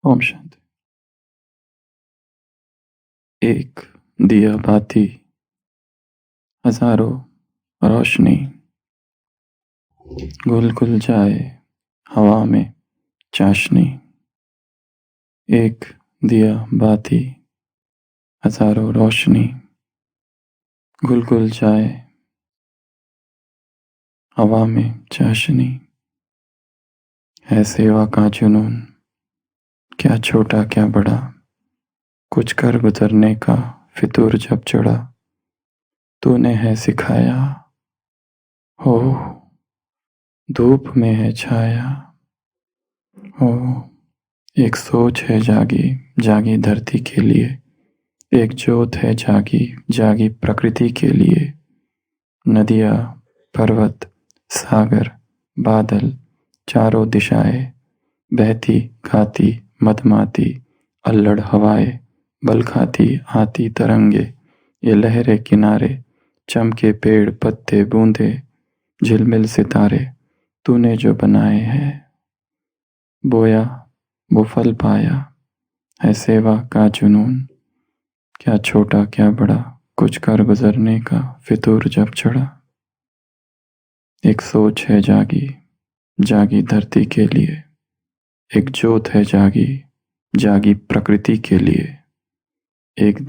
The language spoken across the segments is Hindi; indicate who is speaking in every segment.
Speaker 1: ओम शांति। एक दिया बाती हजारों रोशनी, घुल घुल जाए हवा में चाशनी। एक दिया बाती हजारों रोशनी, घुल घुल जाए हवा में चाशनी। है सेवा का जुनून, क्या छोटा क्या बड़ा, कुछ कर गुजरने का फितूर जब चढ़ा। तूने है सिखाया हो, धूप में है छाया हो। एक सोच है जागी जागी धरती के लिए, एक जोत है जागी जागी प्रकृति के लिए। नदियाँ, पर्वत, सागर, बादल, चारों दिशाएं, बहती गाती मदमाती अल्लड़ हवाएं, बल खाती आती तरंगे, ये लहरें किनारे, चमके पेड़ पत्ते बूंदे, झिलमिल सितारे। तूने जो बनाए हैं, बोया वो फल पाया। है सेवा का जुनून, क्या छोटा क्या बड़ा, कुछ कर गुजरने का फितूर जब चढ़ा। एक सोच है जागी जागी धरती के लिए, एक जोत है जागी जागी प्रकृति के लिए। एक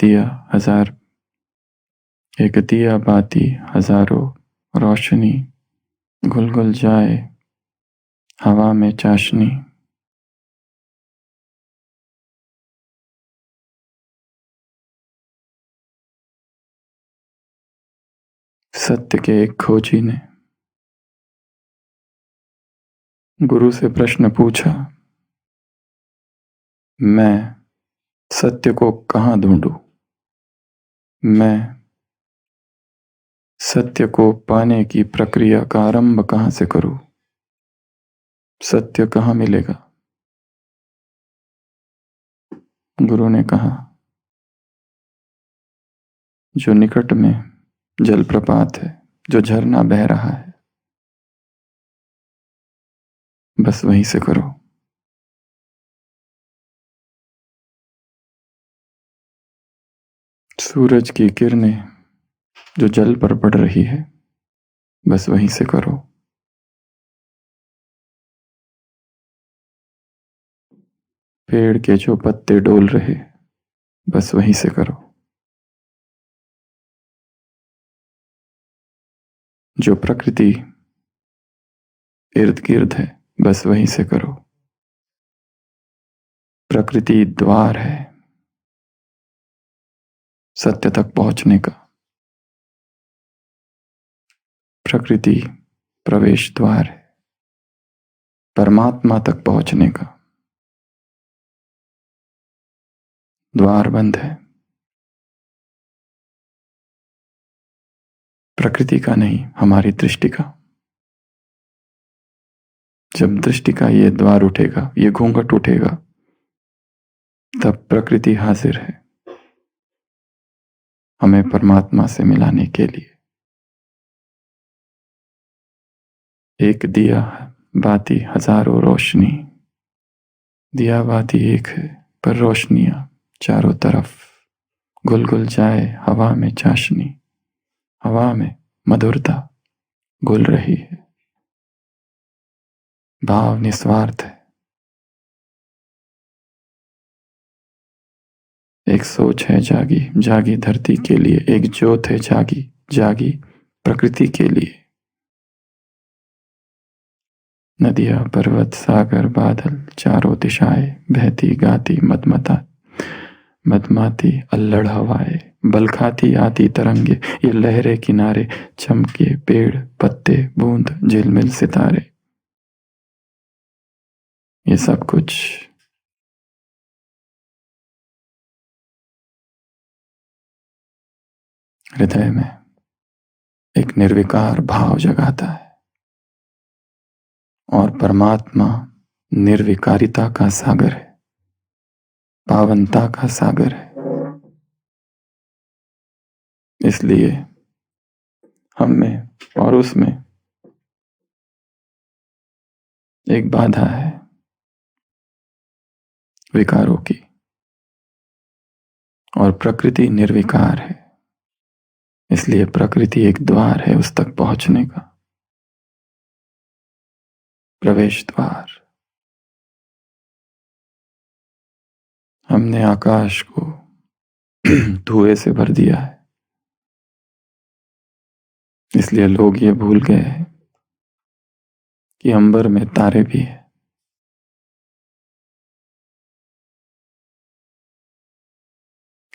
Speaker 1: दिया बाती हजारों रोशनी, घुल घुल जाए हवा में चाशनी। सत्य के एक खोजी ने गुरु से प्रश्न पूछा, मैं सत्य को कहाँ ढूंढूं? मैं सत्य को पाने की प्रक्रिया का आरंभ कहाँ से करूं? सत्य कहाँ मिलेगा? गुरु ने कहा, जो निकट में जलप्रपात है, जो झरना बह रहा है, बस वहीं से करो। सूरज की किरणें जो जल पर पड़ रही है, बस वहीं से करो। पेड़ के जो पत्ते डोल रहे, बस वहीं से करो। जो प्रकृति इर्द गिर्द है, बस वहीं से करो। प्रकृति द्वार है सत्य तक पहुंचने का। प्रकृति प्रवेश द्वार है परमात्मा तक पहुंचने का। द्वार बंद है, प्रकृति का नहीं, हमारी दृष्टि का। जब दृष्टि का ये द्वार उठेगा, ये घूंघट उठेगा, तब प्रकृति हाजिर है हमें परमात्मा से मिलाने के लिए। एक दिया बाती हजारों रोशनी, दिया बाती एक है पर रोशनियां चारों तरफ। घुल घुल जाए हवा में चाशनी, हवा में मधुरता घुल रही है। भाव निस्वार्थ है। एक सोच है जागी जागी धरती के लिए, एक जोत है जागी जागी प्रकृति के लिए। नदियां, पर्वत, सागर, बादल, चारों दिशाएं, बहती गाती मदमाती अल्लड़ हवाएं, बल खाती आती तरंगे, ये लहरें किनारे, चमके पेड़ पत्ते बूंद झिलमिल सितारे। ये सब कुछ हृदय में एक निर्विकार भाव जगाता है, और परमात्मा निर्विकारिता का सागर है, पावनता का सागर है। इसलिए हम में और उसमें एक बाधा है विकारों की, और प्रकृति निर्विकार है। इसलिए प्रकृति एक द्वार है उस तक पहुंचने का, प्रवेश द्वार। हमने आकाश को धुएं से भर दिया है, इसलिए लोग ये भूल गए हैं कि अंबर में तारे भी है।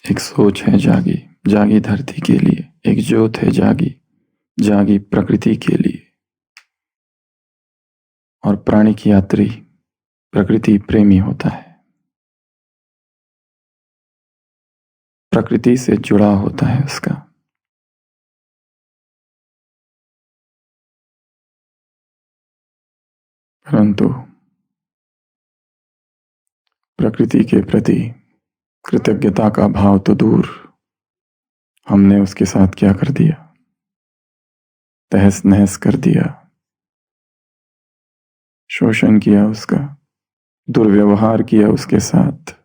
Speaker 1: एक सोच है जागी, जागी धरती के लिए, एक ज्योत है जागी, जागी प्रकृति के लिए। और प्राणी की यात्री प्रकृति प्रेमी होता है, प्रकृति से जुड़ा होता है उसका। परंतु प्रकृति के प्रति कृतज्ञता का भाव तो दूर, हमने उसके साथ क्या कर दिया, तहस नहस कर दिया, शोषण किया उसका, दुर्व्यवहार किया उसके साथ।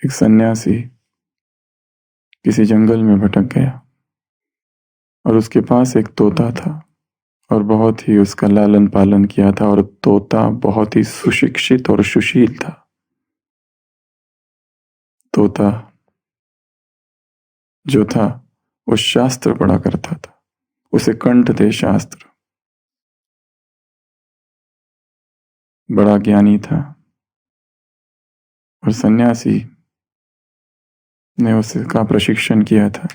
Speaker 1: एक सन्यासी किसी जंगल में भटक गया और उसके पास एक तोता था और बहुत ही उसका लालन पालन किया था, और तोता बहुत ही सुशिक्षित और सुशील था। तोता जो था वो शास्त्र पढ़ा करता था, उसे कंठ थे शास्त्र, बड़ा ज्ञानी था। और सन्यासी ने उसका प्रशिक्षण किया था,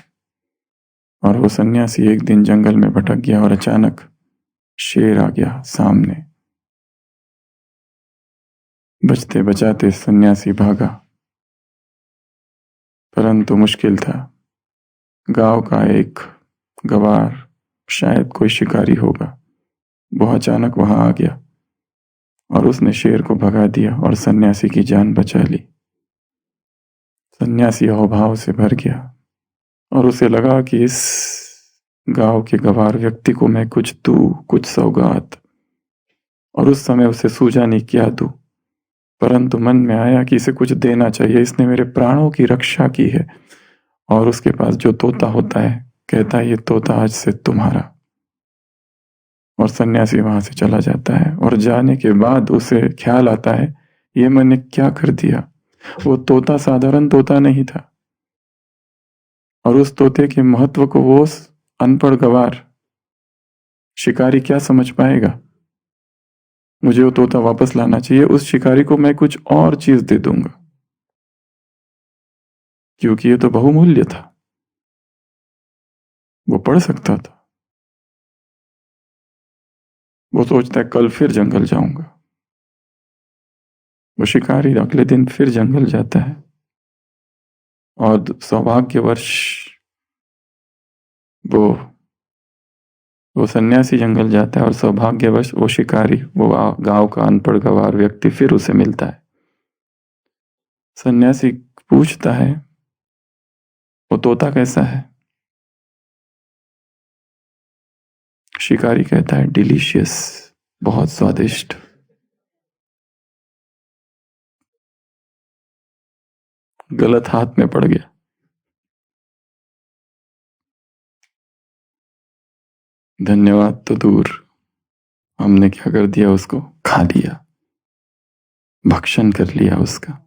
Speaker 1: और वो सन्यासी एक दिन जंगल में भटक गया और अचानक शेर आ गया सामने। बचते बचाते सन्यासी भागा, परंतु मुश्किल था। गांव का एक गवार, शायद कोई शिकारी होगा, वो अचानक वहां आ गया और उसने शेर को भगा दिया और सन्यासी की जान बचा ली। सन्यासी अहोभाव से भर गया और उसे लगा कि इस गांव के गवार व्यक्ति को मैं कुछ दूं, कुछ सौगात। और उस समय उसे सूझा नहीं क्या दूं, परंतु मन में आया कि इसे कुछ देना चाहिए, इसने मेरे प्राणों की रक्षा की है। और उसके पास जो तोता होता है, कहता है ये तोता आज से तुम्हारा। और सन्यासी वहां से चला जाता है, और जाने के बाद उसे ख्याल आता है ये मैंने क्या कर दिया। वो तोता साधारण तोता नहीं था, और उस तोते के महत्व को वो अनपढ़ गवार शिकारी क्या समझ पाएगा। मुझे वो तोता वापस लाना चाहिए, उस शिकारी को मैं कुछ और चीज दे दूंगा, क्योंकि ये तो बहुमूल्य था, वो पढ़ सकता था। वो सोचता है कल फिर जंगल जाऊंगा। वो शिकारी अगले दिन फिर जंगल जाता है, और सौभाग्यवश वो सन्यासी जंगल जाता है, और सौभाग्यवश वो शिकारी, वो गांव का अनपढ़ गवार व्यक्ति फिर उसे मिलता है। सन्यासी पूछता है वो तोता कैसा है। शिकारी कहता है डिलीशियस, बहुत स्वादिष्ट। गलत हाथ में पड़ गया। धन्यवाद तो दूर, हमने क्या कर दिया, उसको खा लिया, भक्षण कर लिया उसका।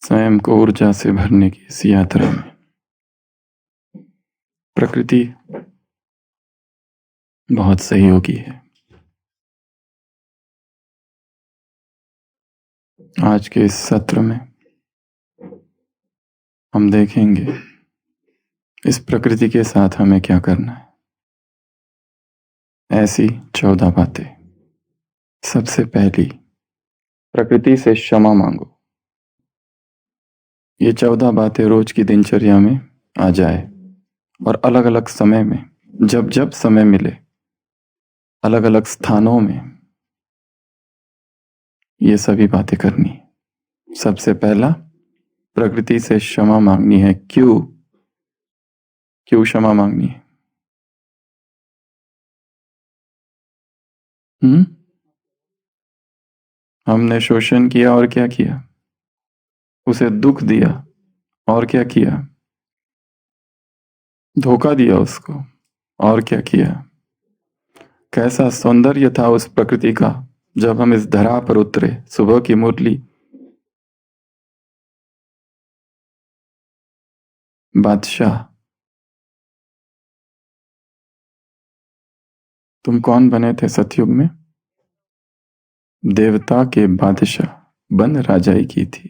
Speaker 1: स्वयं को ऊर्जा से भरने की इस यात्रा में प्रकृति बहुत सहयोगी है। आज के इस सत्र में हम देखेंगे इस प्रकृति के साथ हमें क्या करना है। ऐसी 14 बातें। सबसे पहली, प्रकृति से क्षमा मांगो। ये 14 बातें रोज की दिनचर्या में आ जाए, और अलग अलग समय में, जब जब समय मिले, अलग अलग स्थानों में ये सभी बातें करनी। सबसे पहला, प्रकृति से क्षमा मांगनी है। क्यों? क्यों क्षमा मांगनी है? हम्म? हमने शोषण किया और क्या किया? उसे दुख दिया और क्या किया? धोखा दिया उसको और क्या किया? कैसा सौंदर्य था उस प्रकृति का जब हम इस धरा पर उतरे। सुबह की मुरली, बादशाह। तुम कौन बने थे सतयुग में? देवता के बादशाह बन राजाई की थी।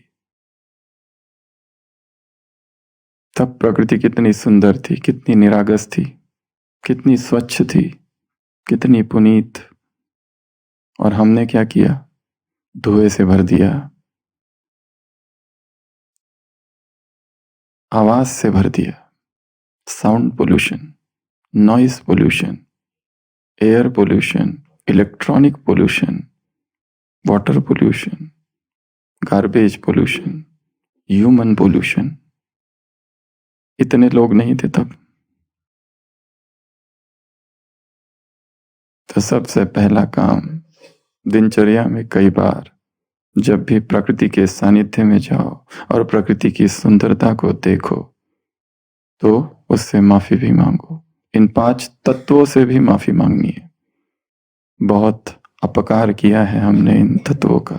Speaker 1: तब प्रकृति कितनी सुंदर थी, कितनी निरागस थी, कितनी स्वच्छ थी, कितनी पुनीत। और हमने क्या किया? धुएं से भर दिया, आवाज से भर दिया। Sound pollution, noise pollution, air pollution, electronic pollution, water pollution, garbage pollution, human pollution. इतने लोग नहीं थे तब। तो सबसे पहला काम दिनचर्या में कई बार जब भी प्रकृति के सानिध्य में जाओ और प्रकृति की सुंदरता को देखो तो उससे माफी भी मांगो। इन 5 तत्वों से भी माफी मांगनी है। बहुत अपकार किया है हमने इन तत्वों का,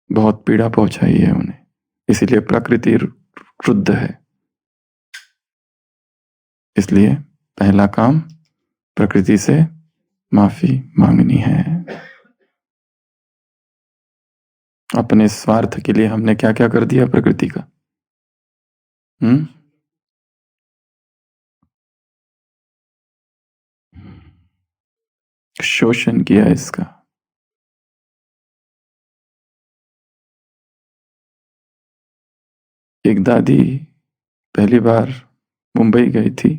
Speaker 1: बहुत पीड़ा पहुंचाई है उन्हें, इसीलिए प्रकृति क्रुद्ध है। इसलिए पहला काम प्रकृति से माफी मांगनी है। अपने स्वार्थ के लिए हमने क्या क्या कर दिया प्रकृति का? हम्म? शोषण किया इसका। एक दादी पहली बार मुंबई गई थी,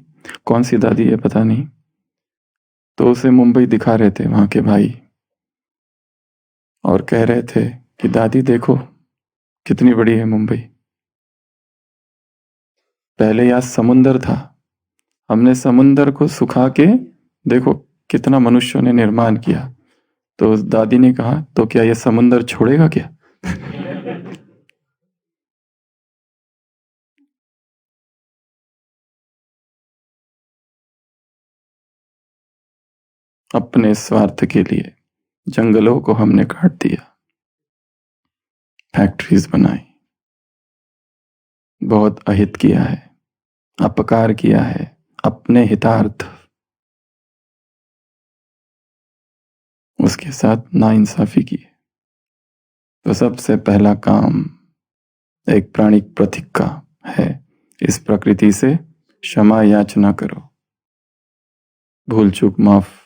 Speaker 1: कौन सी दादी है पता नहीं, तो उसे मुंबई दिखा रहे थे वहां के भाई और कह रहे थे कि दादी देखो कितनी बड़ी है मुंबई। पहले यहाँ समुंदर था, हमने समुंदर को सुखा के देखो कितना मनुष्यों ने निर्माण किया। तो उस दादी ने कहा तो क्या यह समुंदर छोड़ेगा क्या? अपने स्वार्थ के लिए जंगलों को हमने काट दिया, फैक्ट्रीज बनाई, बहुत अहित किया है, अपकार किया है, अपने हितार्थ। उसके साथ नाइंसाफी की। तो सबसे पहला काम एक प्राणिक प्रतीक का है, इस प्रकृति से क्षमा याचना करो। भूल चूक माफ,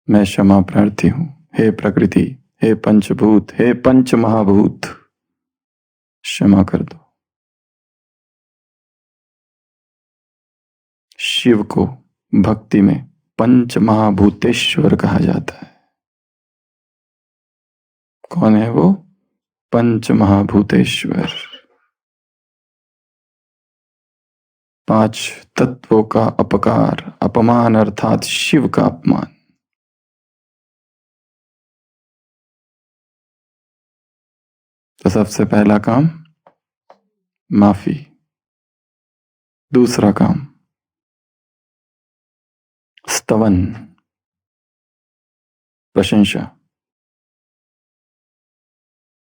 Speaker 1: मैं क्षमा प्रार्थी हूं। हे प्रकृति, हे पंचभूत, हे पंच महाभूत, क्षमा कर दो। शिव को भक्ति में पंच महाभूतेश्वर कहा जाता है। कौन है वो? पंच महाभूतेश्वर। 5 तत्वों का अपकार, अपमान अर्थात शिव का अपमान। तो सबसे पहला काम माफी। दूसरा काम स्तवन, प्रशंसा,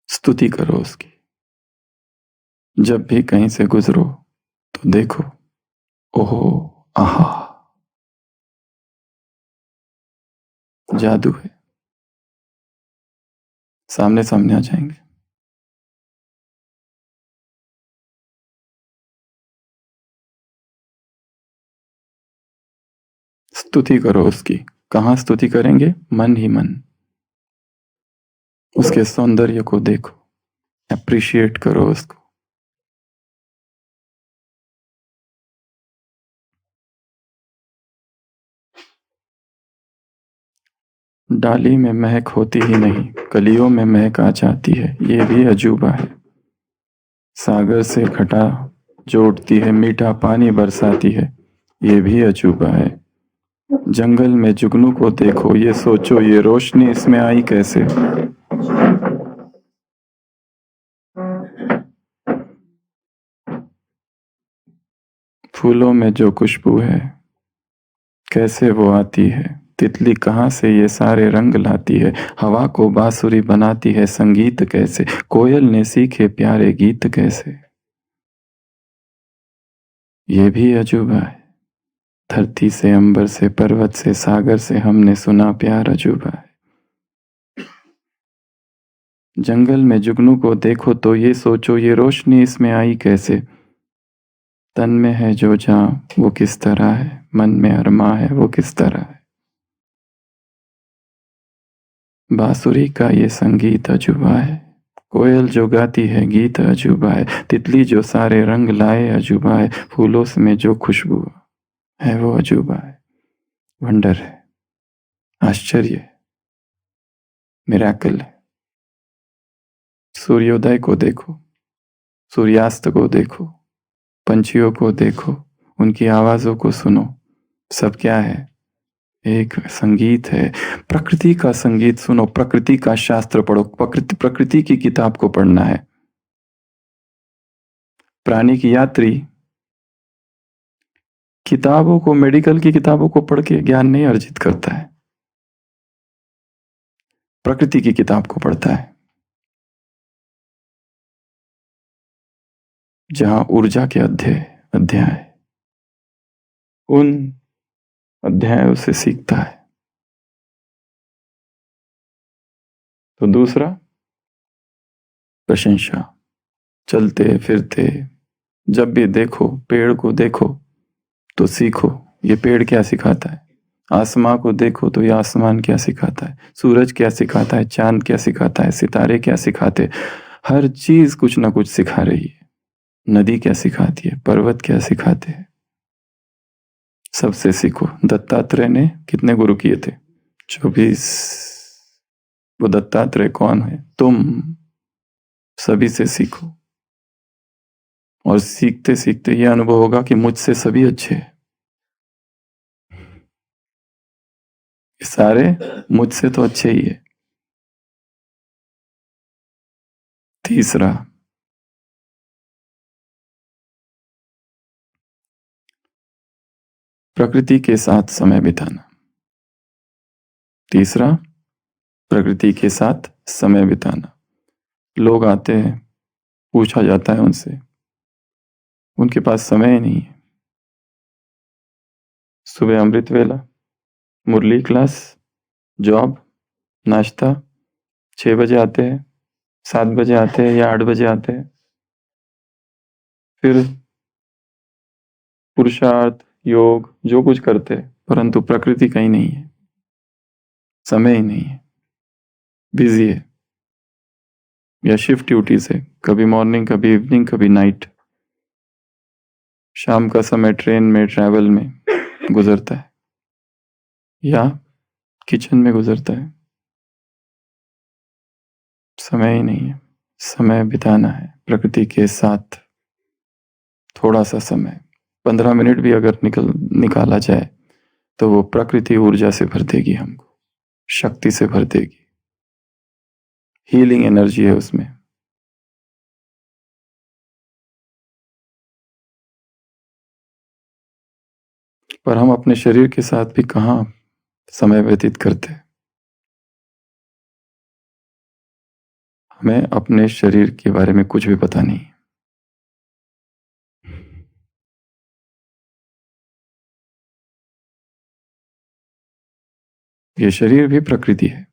Speaker 1: स्तुति करो उसकी। जब भी कहीं से गुजरो तो देखो, ओहो, आहा, जादू है, सामने सामने आ जाएंगे। स्तुति करो उसकी। कहाँ स्तुति करेंगे? मन ही मन। उसके सौंदर्य को देखो, अप्रिशिएट करो उसको। डाली में महक होती ही नहीं, कलियों में महक आ जाती है, ये भी अजूबा है। सागर से घटा जोड़ती है, मीठा पानी बरसाती है, ये भी अजूबा है। जंगल में जुगनू को देखो, ये सोचो ये रोशनी इसमें आई कैसे। फूलों में जो खुशबू है, कैसे वो आती है। तितली कहाँ से ये सारे रंग लाती है, हवा को बांसुरी बनाती है संगीत कैसे। कोयल ने सीखे प्यारे गीत कैसे, ये भी अजूबा है। धरती से, अंबर से, पर्वत से, सागर से हमने सुना प्यार अजूबा है। जंगल में जुगनू को देखो तो ये सोचो ये रोशनी इसमें आई कैसे। तन में है जो जहाँ वो किस तरह है, मन में अरमा है वो किस तरह है। बांसुरी का ये संगीत अजूबा है, कोयल जो गाती है गीत अजूबा है, तितली जो सारे रंग लाए अजूबा है, फूलों में जो खुशबू है वो अजूबा है। वंडर है, आश्चर्य है, मिराकल है। सूर्योदय को देखो, सूर्यास्त को देखो, पंछियों को देखो, उनकी आवाजों को सुनो, सब क्या है, एक संगीत है। प्रकृति का संगीत सुनो, प्रकृति का शास्त्र पढ़ो, प्रकृति की किताब को पढ़ना है। प्राणी की यात्री किताबों को, मेडिकल की किताबों को पढ़ के ज्ञान नहीं अर्जित करता है, प्रकृति की किताब को पढ़ता है, जहां ऊर्जा के अध्याय उन अध्यायों से सीखता है। तो दूसरा, प्रशंसा। चलते फिरते जब भी देखो, पेड़ को देखो तो सीखो ये पेड़ क्या सिखाता है। आसमां को देखो तो ये आसमान क्या सिखाता है, सूरज क्या सिखाता है, चांद क्या सिखाता है, सितारे क्या सिखाते। हर चीज कुछ ना कुछ सिखा रही है। नदी क्या सिखाती है, पर्वत क्या सिखाते हैं, सबसे सीखो। दत्तात्रेय ने कितने गुरु किए थे? 24। वो दत्तात्रेय कौन है? तुम। सभी से सीखो, और सीखते सीखते ये अनुभव होगा कि मुझसे सभी अच्छे हैं, सारे मुझसे तो अच्छे ही है। तीसरा, प्रकृति के साथ समय बिताना। तीसरा, प्रकृति के साथ समय बिताना। लोग आते हैं, पूछा जाता है उनसे, उनके पास समय ही नहीं है। सुबह अमृत वेला, मुरली क्लास, जॉब, नाश्ता, 6 बजे आते हैं, 7 बजे आते हैं या 8 बजे आते हैं, फिर पुरुषार्थ, योग, जो कुछ करते हैं, परंतु प्रकृति कहीं नहीं है, समय ही नहीं है, बिजी है, या शिफ्ट ड्यूटी से, कभी मॉर्निंग, कभी इवनिंग, कभी नाइट, शाम का समय ट्रेन में, ट्रैवल में गुजरता है, या किचन में गुजरता है। समय ही नहीं है। समय बिताना है प्रकृति के साथ, थोड़ा सा समय, 15 मिनट भी अगर निकाला जाए तो वो प्रकृति ऊर्जा से भर देगी, हमको शक्ति से भर देगी, हीलिंग एनर्जी है उसमें। पर हम अपने शरीर के साथ भी कहाँ समय व्यतीत करते हैं। हमें अपने शरीर के बारे में कुछ भी पता नहीं। ये शरीर भी प्रकृति है,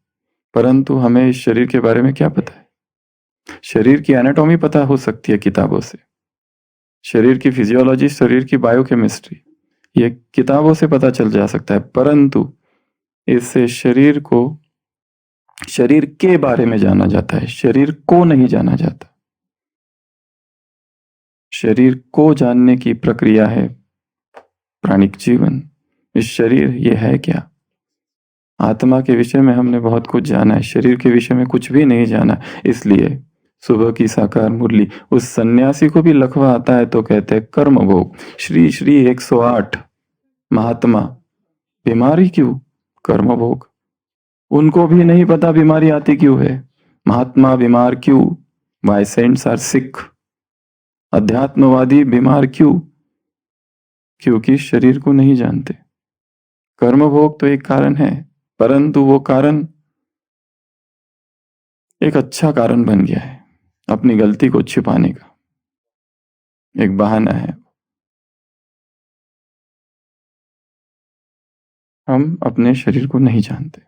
Speaker 1: परंतु हमें इस शरीर के बारे में क्या पता है। शरीर की एनाटॉमी पता हो सकती है किताबों से, शरीर की फिजियोलॉजी, शरीर की बायोकेमिस्ट्री, ये किताबों से पता चल जा सकता है, परंतु इससे शरीर को, शरीर के बारे में जाना जाता है, शरीर को नहीं जाना जाता। शरीर को जानने की प्रक्रिया है प्राणिक जीवन। इस शरीर ये है क्या, आत्मा के विषय में हमने बहुत कुछ जाना है, शरीर के विषय में कुछ भी नहीं जाना। इसलिए सुबह की साकार मुरली, उस सन्यासी को भी लखवा आता है तो कहते हैं कर्म भोग। श्री श्री 108 महात्मा बीमारी क्यों? कर्म भोग। उनको भी नहीं पता बीमारी आती क्यों है। महात्मा बीमार क्यों? Why saints are sick. अध्यात्मवादी बीमार क्यों? क्योंकि शरीर को नहीं जानते। कर्म भोग तो एक कारण है, परंतु वो कारण एक अच्छा कारण बन गया है, अपनी गलती को छिपाने का एक बहाना है। हम अपने शरीर को नहीं जानते,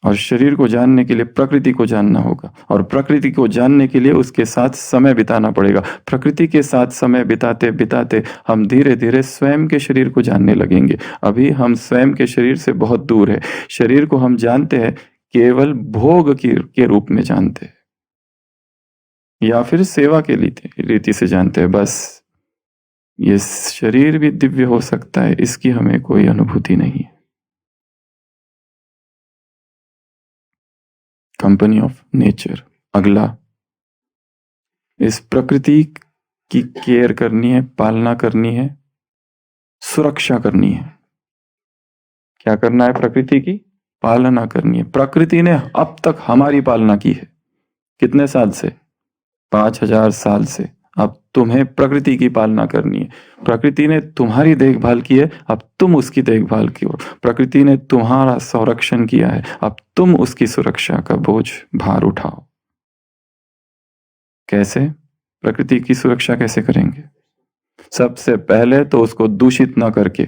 Speaker 1: और शरीर को जानने के लिए प्रकृति को जानना होगा, और प्रकृति को जानने के लिए उसके साथ समय बिताना पड़ेगा। प्रकृति के साथ समय बिताते बिताते हम धीरे धीरे स्वयं के शरीर को जानने लगेंगे। अभी हम स्वयं के शरीर से बहुत दूर है। शरीर को हम जानते हैं केवल भोग के रूप में जानते हैं, या फिर सेवा के रीति से जानते हैं बस। ये शरीर भी दिव्य हो सकता है, इसकी हमें कोई अनुभूति नहीं है। Company of nature. अगला, इस प्रकृति की केयर करनी है, पालना करनी है, सुरक्षा करनी है। क्या करना है? प्रकृति की पालना करनी है। प्रकृति ने अब तक हमारी पालना की है। कितने साल से? 5000 साल से। अब तुम्हें प्रकृति की पालना करनी है। प्रकृति ने तुम्हारी देखभाल की है, अब तुम उसकी देखभाल करो। प्रकृति ने तुम्हारा संरक्षण किया है, अब तुम उसकी सुरक्षा का बोझ भार उठाओ। कैसे? प्रकृति की सुरक्षा कैसे करेंगे? सबसे पहले तो उसको दूषित ना करके।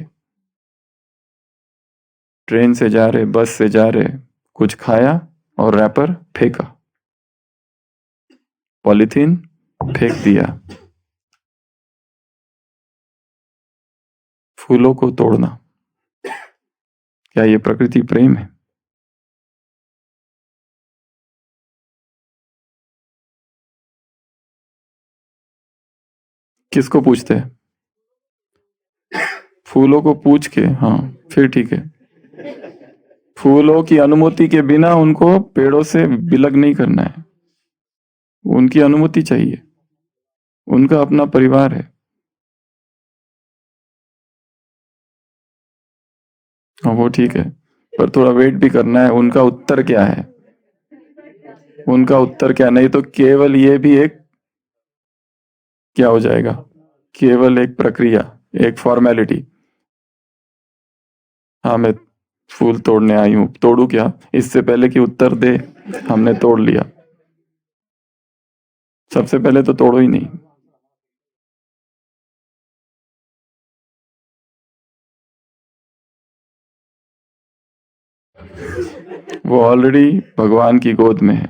Speaker 1: ट्रेन से जा रहे, बस से जा रहे, कुछ खाया और रैपर फेंका, पॉलीथीन फेंक दिया। फूलों को तोड़ना, क्या ये प्रकृति प्रेम है? किसको पूछते हैं? फूलों को पूछ के, हाँ फिर ठीक है। फूलों की अनुमति के बिना उनको पेड़ों से विलग नहीं करना है, उनकी अनुमति चाहिए, उनका अपना परिवार है। हाँ वो ठीक है, पर थोड़ा वेट भी करना है, उनका उत्तर क्या है। उनका उत्तर क्या, नहीं तो केवल ये भी एक क्या हो जाएगा, केवल एक प्रक्रिया, एक फॉर्मेलिटी। हाँ मैं फूल तोड़ने आई हूँ, तोड़ू क्या? इससे पहले कि उत्तर दे हमने तोड़ लिया। सबसे पहले तो तोड़ो ही नहीं। वो ऑलरेडी भगवान की गोद में है।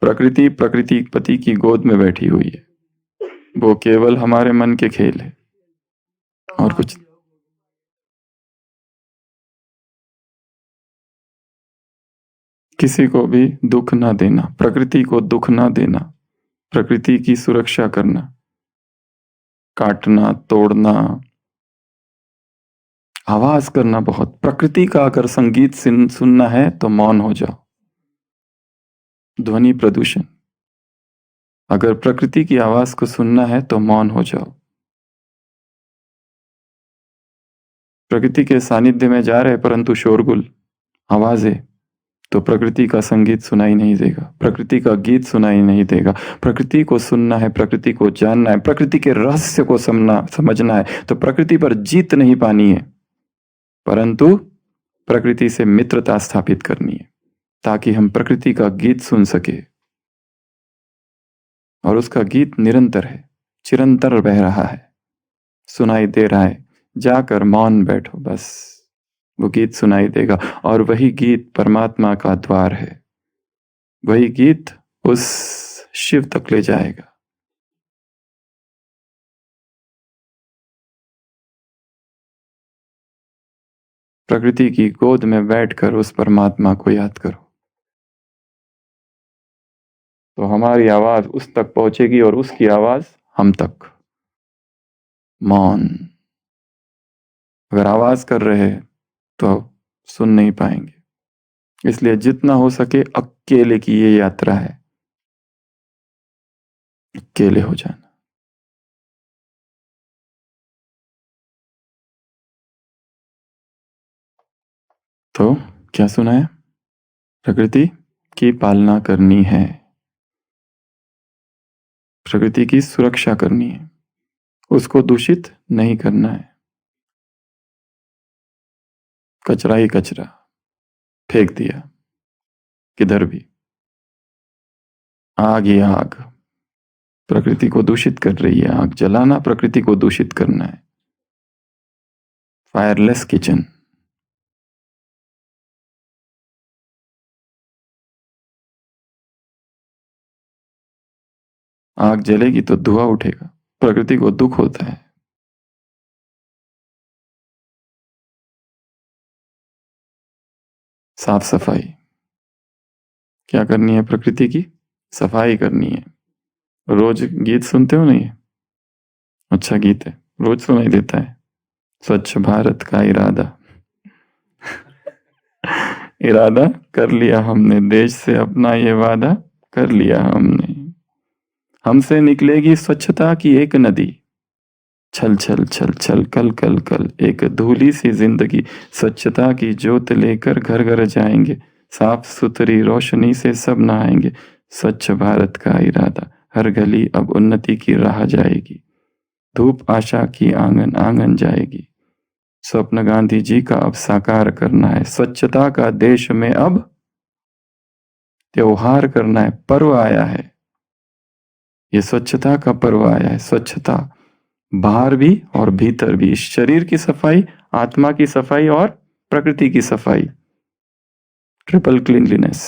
Speaker 1: प्रकृति प्रकृति पति की गोद में बैठी हुई है। वो केवल हमारे मन के खेल है और कुछ। किसी को भी दुख ना देना, प्रकृति को दुख ना देना, प्रकृति की सुरक्षा करना। काटना, तोड़ना, आवाज करना बहुत। प्रकृति का अगर संगीत सुनना है तो मौन हो जाओ। ध्वनि प्रदूषण। अगर प्रकृति की आवाज को सुनना है तो मौन हो जाओ। प्रकृति के सानिध्य में जा रहे परंतु शोरगुल, आवाजें, तो प्रकृति का संगीत सुनाई नहीं देगा, प्रकृति का गीत सुनाई नहीं देगा। प्रकृति को सुनना है, प्रकृति को जानना है, प्रकृति के रहस्य को समझना है, तो प्रकृति पर जीत नहीं पानी है, परंतु प्रकृति से मित्रता स्थापित करनी है, ताकि हम प्रकृति का गीत सुन सके। और उसका गीत निरंतर है, चिरंतर बह रहा है, सुनाई दे रहा है। जाकर मौन बैठो, बस वो गीत सुनाई देगा। और वही गीत परमात्मा का द्वार है, वही गीत उस शिव तक ले जाएगा। प्रकृति की गोद में बैठकर उस परमात्मा को याद करो, तो हमारी आवाज उस तक पहुंचेगी और उसकी आवाज हम तक। मौन। अगर आवाज कर रहे तो सुन नहीं पाएंगे। इसलिए जितना हो सके अकेले की ये यात्रा है, अकेले हो जाना। तो क्या सुना है? प्रकृति की पालना करनी है, प्रकृति की सुरक्षा करनी है, उसको दूषित नहीं करना है। कचरा ही कचरा फेंक दिया किधर भी, आग ही आग प्रकृति को दूषित कर रही है। आग जलाना प्रकृति को दूषित करना है। Fireless kitchen. आग जलेगी तो धुआं उठेगा, प्रकृति को दुख होता है। साफ सफाई क्या करनी है? प्रकृति की सफाई करनी है। रोज गीत सुनते हो? नहीं? अच्छा गीत है, रोज सुनाई देता है। स्वच्छ भारत का इरादा, इरादा कर लिया हमने, देश से अपना ये वादा कर लिया हमने। हमसे निकलेगी स्वच्छता की एक नदी, छल छल छल छल कल कल कल, एक धूली सी जिंदगी। स्वच्छता की ज्योत लेकर घर घर जाएंगे, साफ सुथरी रोशनी से सब नहाएंगे। स्वच्छ भारत का इरादा, हर गली अब उन्नति की राह जाएगी। धूप आशा की आंगन आंगन जाएगी। स्वप्न गांधी जी का अब साकार करना है। स्वच्छता का देश में अब त्योहार करना है। पर्व आया है, ये स्वच्छता का पर्व आया है। स्वच्छता बाहर भी और भीतर भी, शरीर की सफाई, आत्मा की सफाई और प्रकृति की सफाई। ट्रिपल क्लीनलीनेस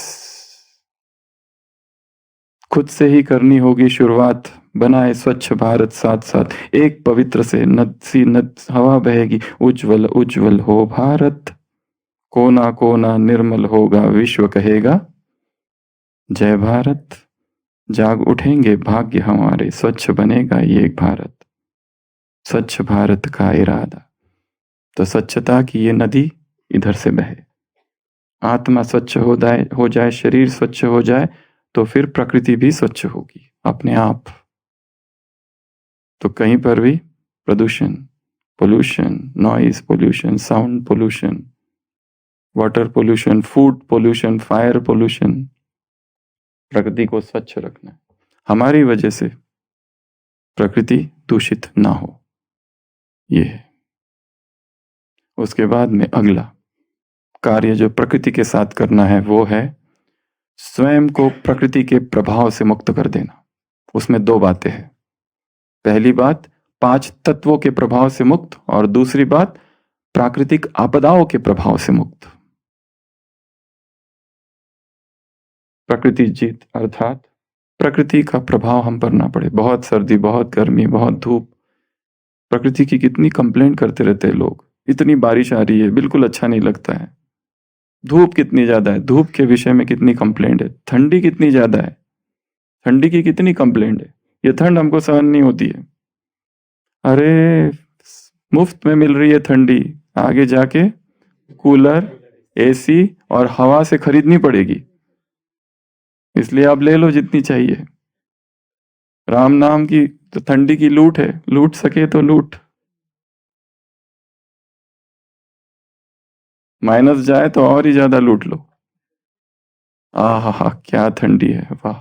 Speaker 1: खुद से ही करनी होगी शुरुआत। बनाए स्वच्छ भारत साथ साथ, एक पवित्र से नद सी नद हवा बहेगी। उज्जवल उज्जवल हो भारत, कोना कोना निर्मल होगा, विश्व कहेगा जय भारत। जाग उठेंगे भाग्य हमारे, स्वच्छ बनेगा ये भारत। स्वच्छ भारत का इरादा, तो स्वच्छता की ये नदी इधर से बहे। आत्मा स्वच्छ हो जाए, शरीर स्वच्छ हो जाए, तो फिर प्रकृति भी स्वच्छ होगी अपने आप। तो कहीं पर भी प्रदूषण, pollution, noise pollution, sound pollution, water pollution, food pollution, fire pollution, प्रकृति को स्वच्छ रखना है। हमारी वजह से प्रकृति दूषित ना हो, ये है। उसके बाद में अगला कार्य जो प्रकृति के साथ करना है वो है स्वयं को प्रकृति के प्रभाव से मुक्त कर देना। उसमें दो बातें हैं। पहली बात, पांच तत्वों के प्रभाव से मुक्त, और दूसरी बात, प्राकृतिक आपदाओं के प्रभाव से मुक्त। प्रकृति जीत अर्थात प्रकृति का प्रभाव हम पर ना पड़े। बहुत सर्दी, बहुत गर्मी, बहुत धूप, प्रकृति की कितनी कंप्लेंट करते रहते हैं लोग। इतनी बारिश आ रही है, बिल्कुल अच्छा नहीं लगता है। धूप कितनी ज्यादा है, धूप के विषय में कितनी कंप्लेंट है। ठंडी कितनी ज्यादा है, ठंडी की कितनी कंप्लेंट है। ये ठंड हमको सहन नहीं होती है। अरे मुफ्त में मिल रही है ठंडी, आगे जाके कूलर, एसी और हवा से खरीदनी पड़ेगी। इसलिए आप ले लो जितनी चाहिए। राम नाम की तो ठंडी की लूट है, लूट सके तो लूट। माइनस जाए तो और ही ज्यादा लूट लो। आहा हा, क्या ठंडी है, वाह।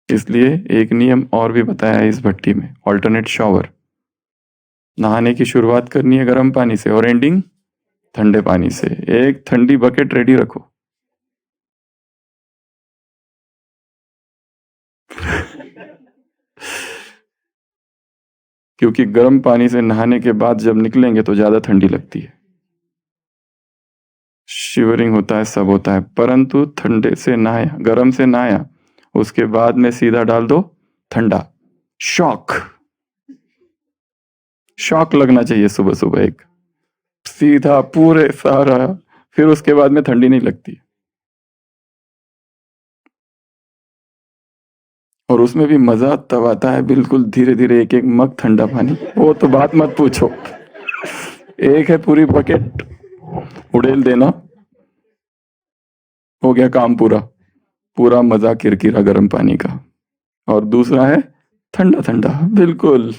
Speaker 1: इसलिए एक नियम और भी बताया है इस भट्टी में, ऑल्टरनेट शॉवर। नहाने की शुरुआत करनी है गर्म पानी से और एंडिंग ठंडे पानी से। एक ठंडी बकेट रेडी रखो। क्योंकि गर्म पानी से नहाने के बाद जब निकलेंगे तो ज्यादा ठंडी लगती है, शिवरिंग होता है, सब होता है। परंतु ठंडे से नहाया, गर्म से नहाया, उसके बाद में सीधा डाल दो ठंडा। शॉक, शॉक लगना चाहिए सुबह सुबह एक, सीधा पूरे सारा। फिर उसके बाद में ठंडी नहीं लगती। और उसमें भी मजा तब आता है, बिल्कुल धीरे धीरे एक एक मग ठंडा पानी, वो तो बात मत पूछो। एक है पूरी बकेट उड़ेल देना, हो गया काम पूरा, पूरा मजा किरकिरा गर्म पानी का। और दूसरा है ठंडा ठंडा, बिल्कुल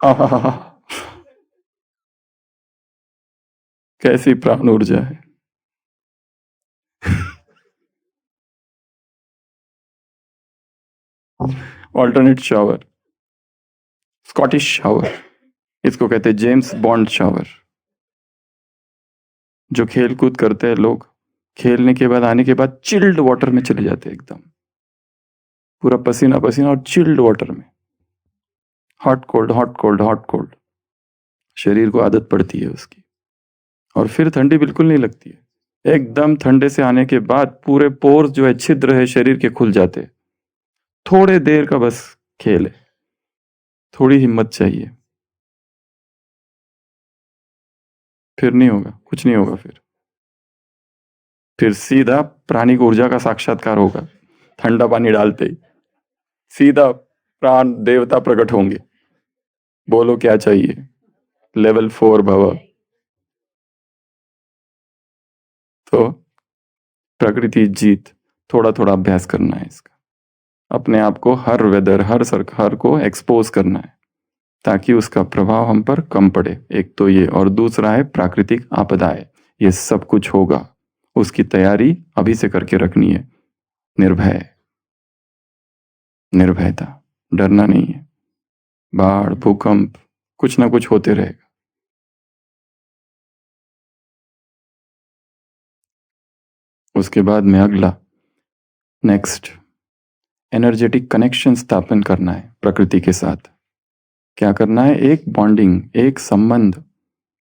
Speaker 1: आहा, कैसी प्राण ऊर्जा है। ऑल्टरनेट शावर, स्कॉटिश शावर, इसको कहते हैं जेम्स बॉन्ड शावर। जो खेल कूद करते हैं लोग, खेलने के बाद आने के बाद चिल्ड वाटर में चले जाते हैं एकदम, पूरा पसीना पसीना और चिल्ड वाटर में, hot cold hot cold hot cold. शरीर को आदत पड़ती है उसकी, और फिर ठंडी बिल्कुल नहीं लगती है। एकदम ठंडे से आने के बाद पूरे पोर्स जो है, छिद्र है शरीर के, खुल जाते हैं। थोड़े देर का बस खेल है, थोड़ी हिम्मत चाहिए, फिर नहीं होगा, कुछ नहीं होगा। फिर सीधा प्राणिक ऊर्जा का साक्षात्कार होगा। ठंडा पानी डालते ही सीधा प्राण देवता प्रकट होंगे, बोलो क्या चाहिए, लेवल 4 भव। तो प्रकृति जीत, थोड़ा थोड़ा अभ्यास करना है इसका, अपने आप को हर वेदर हर सरकार को एक्सपोज करना है, ताकि उसका प्रभाव हम पर कम पड़े। एक तो ये, और दूसरा है प्राकृतिक आपदाएं, ये सब कुछ होगा, उसकी तैयारी अभी से करके रखनी है। निर्भय, निर्भयता, डरना नहीं है। बाढ़ भूकंप कुछ ना कुछ होते रहेगा। उसके बाद में अगला, नेक्स्ट, एनर्जेटिक कनेक्शन स्थापन करना है प्रकृति के साथ। क्या करना है, एक बॉन्डिंग, एक संबंध,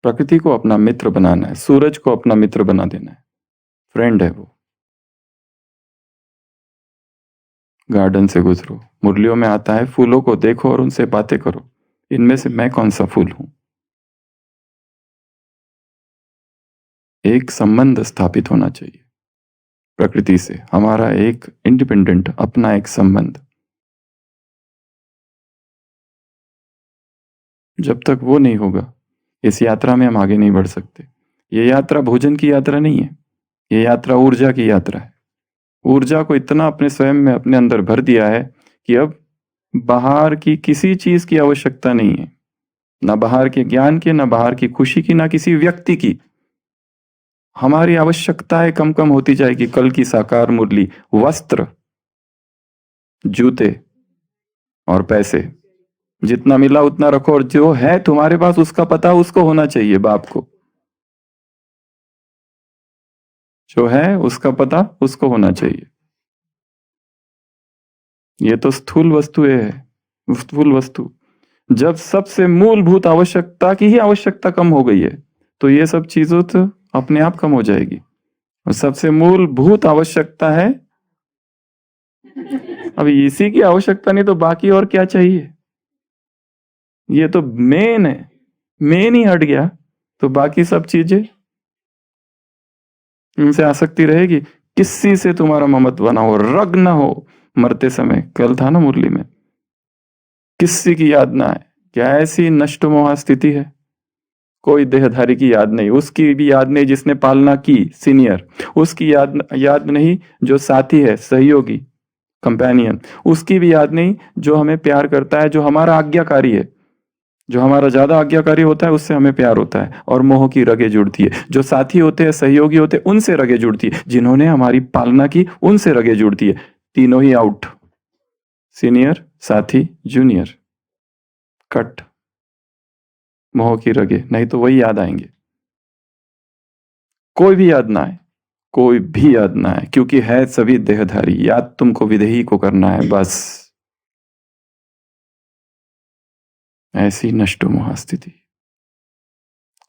Speaker 1: प्रकृति को अपना मित्र बनाना है, सूरज को अपना मित्र बना देना है, फ्रेंड है वो। गार्डन से गुजरो, मुरलियों में आता है फूलों को देखो और उनसे बातें करो, इनमें से मैं कौन सा फूल हूं। एक संबंध स्थापित होना चाहिए प्रकृति से, हमारा एक इंडिपेंडेंट अपना एक संबंध। जब तक वो नहीं होगा, इस यात्रा में हम आगे नहीं बढ़ सकते। ये यात्रा भोजन की यात्रा नहीं है, ये यात्रा ऊर्जा की यात्रा है। ऊर्जा को इतना अपने स्वयं में अपने अंदर भर दिया है कि अब बाहर की किसी चीज की आवश्यकता नहीं है, ना बाहर के ज्ञान की, ना बाहर की खुशी की, ना किसी व्यक्ति की। हमारी आवश्यकताएं कम कम होती जाएगी। कल की साकार मुरली, वस्त्र, जूते और पैसे, जितना मिला उतना रखो, और जो है तुम्हारे पास उसका पता उसको होना चाहिए, बाप को। जो है उसका पता उसको होना चाहिए। ये तो स्थूल वस्तु है, स्थूल वस्तु। जब सबसे मूलभूत आवश्यकता की ही आवश्यकता कम हो गई है, तो ये सब चीजों तो अपने आप कम हो जाएगी। और सबसे मूलभूत आवश्यकता है, अब इसी की आवश्यकता नहीं तो बाकी और क्या चाहिए। ये तो मेन है, मेन ही हट गया तो बाकी सब चीजें, इनसे आसक्ति रहेगी। किसी से तुम्हारा ममत्व ना हो, रग ना हो मरते समय। कल था ना मुरली में, किसी की याद ना आए। क्या ऐसी नष्ट मोह स्थिति है, कोई देहधारी की याद नहीं, उसकी भी याद नहीं जिसने पालना की, सीनियर, उसकी याद याद नहीं जो साथी है, सहयोगी, कंपेनियन, उसकी भी याद नहीं जो हमें प्यार करता है, जो हमारा आज्ञाकारी है। जो हमारा ज्यादा आज्ञाकारी होता है उससे हमें प्यार होता है और मोह की रगें जुड़ती है। जो साथी होते हैं, सहयोगी होते हैं, उनसे रगें जुड़ती है। जिन्होंने हमारी पालना की उनसे रगें जुड़ती है। तीनों ही आउट, सीनियर, साथी, जूनियर, कट। मोह की रगें, नहीं तो वही याद आएंगे। कोई भी याद ना आए, कोई भी याद ना आए, क्योंकि है सभी देहधारी। याद तुमको विदेही को करना है बस। ऐसी नष्टो मोह स्थिति,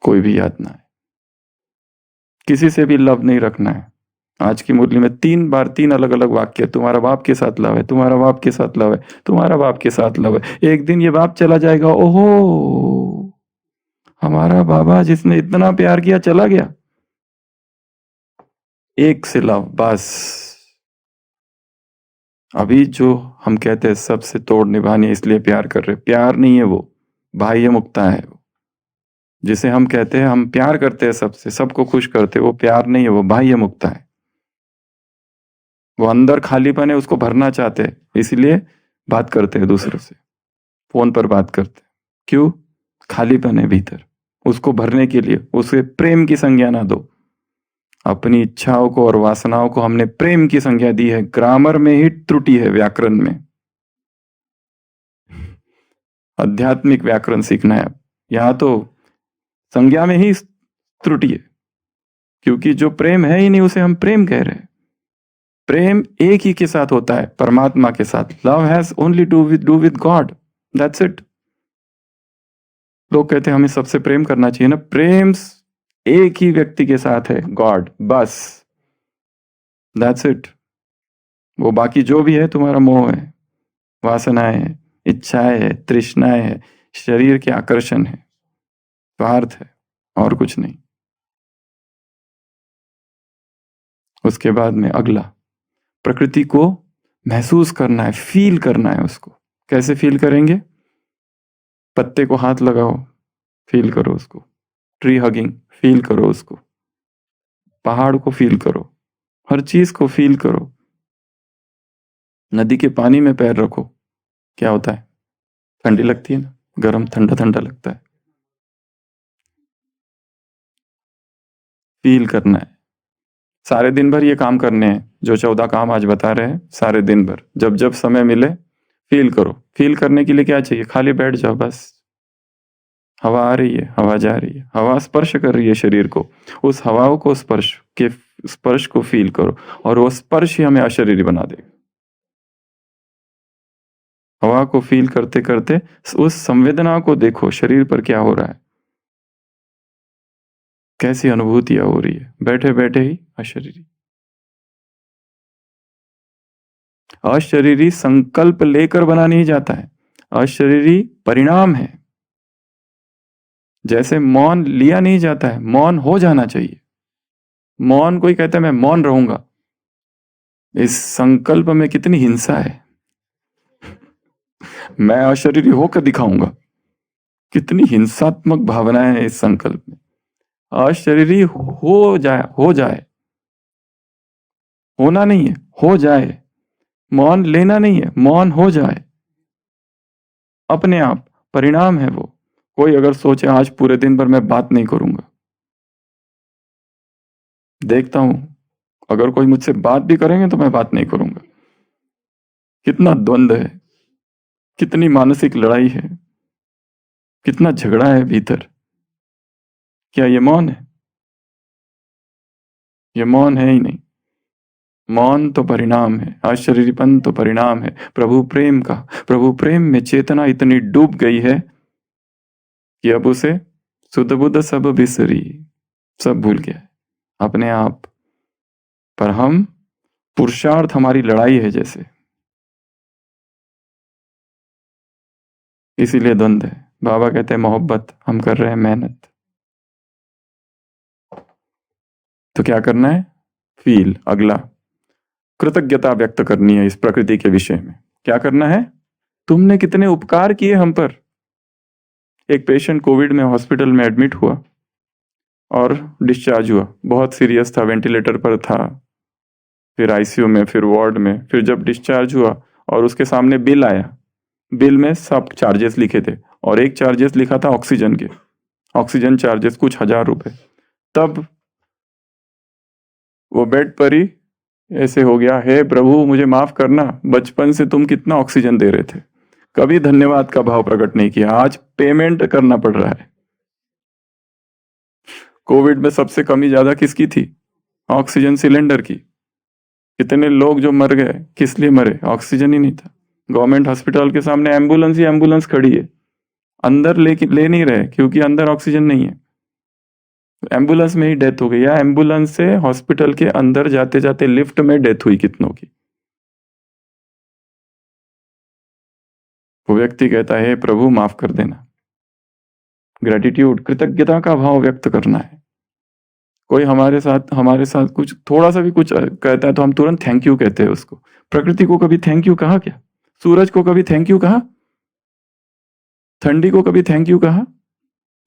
Speaker 1: कोई भी याद ना आए, किसी से भी लव नहीं रखना है। आज की मुरली में 3 बार 3 अलग अलग वाक्य, तुम्हारा बाप के साथ लव है, तुम्हारा बाप के साथ लव है, तुम्हारा बाप के साथ लव है। एक दिन ये बाप चला जाएगा, ओहो, हमारा बाबा जिसने इतना प्यार किया चला गया। एक से लव बस। अभी जो हम कहते हैं सबसे तोड़ निभानी है इसलिए प्यार कर रहे, प्यार नहीं है वो, बाह्य मुक्ता है वो। जिसे हम कहते हैं हम प्यार करते हैं सबसे, सबको खुश करते हैं, वो प्यार नहीं है, वो बाह्य मुक्ता है। वो अंदर खालीपन है, उसको भरना चाहते हैं, इसलिए बात करते हैं दूसरों से, फोन पर बात करते हैं। क्यों? खालीपन है भीतर, उसको भरने के लिए उसे प्रेम की संज्ञा ना दो। अपनी इच्छाओं को और वासनाओं को हमने प्रेम की संज्ञा दी है। ग्रामर में ही त्रुटि है, व्याकरण में। आध्यात्मिक व्याकरण सीखना है। यहाँ तो संज्ञा में ही त्रुटि है, क्योंकि जो प्रेम है ही नहीं उसे हम प्रेम कह रहे हैं। प्रेम एक ही के साथ होता है, परमात्मा के साथ। Love has only do with God, that's it. लोग कहते हैं हमें सबसे प्रेम करना चाहिए ना। प्रेम एक ही व्यक्ति के साथ है, गॉड, बस, दैट्स इट। वो बाकी जो भी है तुम्हारा मोह है, वासनाएं है, इच्छाएं है, तृष्णाएं है, शरीर के आकर्षण है, स्वार्थ है, और कुछ नहीं। उसके बाद में अगला, प्रकृति को महसूस करना है, फील करना है उसको। कैसे फील करेंगे? पत्ते को हाथ लगाओ, फील करो उसको। ट्री हगिंग, फील करो उसको। पहाड़ को फील करो, हर चीज को फील करो। नदी के पानी में पैर रखो, क्या होता है? ठंडी लगती है ना, गर्म ठंडा ठंडा लगता है। फील करना है। सारे दिन भर ये काम करने हैं, जो 14 काम आज बता रहे हैं, सारे दिन भर जब जब समय मिले फील करो। फील करने के लिए क्या चाहिए? खाली बैठ जाओ बस। हवा आ रही है, हवा जा रही है, हवा स्पर्श कर रही है शरीर को, उस हवाओं को स्पर्श को फील करो, और वो स्पर्श ही हमें अशरीरी बना देगा। हवा को फील करते करते उस संवेदना को देखो, शरीर पर क्या हो रहा है, कैसी अनुभूतियां हो रही है, बैठे बैठे ही अशरीरी। अशरीरी संकल्प लेकर बना नहीं जाता है, अशरीरी परिणाम है। जैसे मौन लिया नहीं जाता है, मौन हो जाना चाहिए। मौन, कोई कहता है मैं मौन रहूंगा, इस संकल्प में कितनी हिंसा है। मैं अशरीरी होकर दिखाऊंगा, कितनी हिंसात्मक भावनाएं है इस संकल्प में। अशरीरी हो जाए, हो जाए, होना नहीं है, हो जाए। मौन लेना नहीं है, मौन हो जाए अपने आप, परिणाम है वो। कोई अगर सोचे आज पूरे दिन भर मैं बात नहीं करूंगा, देखता हूं अगर कोई मुझसे बात भी करेंगे तो मैं बात नहीं करूंगा। कितना द्वंद्व है, कितनी मानसिक लड़ाई है, कितना झगड़ा है भीतर। क्या ये मौन है? ये मौन है ही नहीं। मौन तो परिणाम है, अशरीरीपन तो परिणाम है प्रभु प्रेम का। प्रभु प्रेम में चेतना इतनी डूब गई है कि अब उसे सुध बुध सब बिसरी, सब भूल गया है अपने आप। पर हम, पुरुषार्थ हमारी लड़ाई है जैसे, इसीलिए द्वंद्व है। बाबा कहते हैं मोहब्बत, हम कर रहे हैं मेहनत। तो क्या करना है? फील। अगला, कृतज्ञता व्यक्त करनी है इस प्रकृति के विषय में। क्या करना है? तुमने कितने उपकार किए हम पर। एक पेशेंट कोविड में हॉस्पिटल में एडमिट हुआ और डिस्चार्ज हुआ, बहुत सीरियस था, वेंटिलेटर पर था, फिर आईसीयू में, फिर वार्ड में। फिर जब डिस्चार्ज हुआ और उसके सामने बिल आया, बिल में सब चार्जेस लिखे थे, और एक चार्जेस लिखा था ऑक्सीजन के, ऑक्सीजन चार्जेस कुछ 1000 रुपए। तब वो बेड पर ही ऐसे हो गया, हे प्रभु मुझे माफ करना, बचपन से तुम कितना ऑक्सीजन दे रहे थे, कभी धन्यवाद का भाव प्रकट नहीं किया, आज पेमेंट करना पड़ रहा है। कोविड में सबसे कमी ज्यादा किसकी थी? ऑक्सीजन सिलेंडर की। कितने लोग जो मर गए, किस लिए मरे? ऑक्सीजन ही नहीं था। गवर्नमेंट हॉस्पिटल के सामने एम्बुलेंस ही एम्बुलेंस खड़ी है, अंदर ले नहीं रहे क्योंकि अंदर ऑक्सीजन नहीं है। एम्बुलेंस में ही डेथ हो गई, या एम्बुलेंस से हॉस्पिटल के अंदर जाते जाते लिफ्ट में डेथ हुई कितनों की। वो व्यक्ति कहता है प्रभु माफ कर देना। ग्रेटिट्यूड, कृतज्ञता का भाव व्यक्त करना है। कोई हमारे साथ कुछ थोड़ा सा भी कुछ कहता है तो हम तुरंत थैंक यू कहते हैं उसको। प्रकृति को कभी थैंक यू कहा क्या? सूरज को कभी थैंक यू कहा? ठंडी को कभी थैंक यू कहा?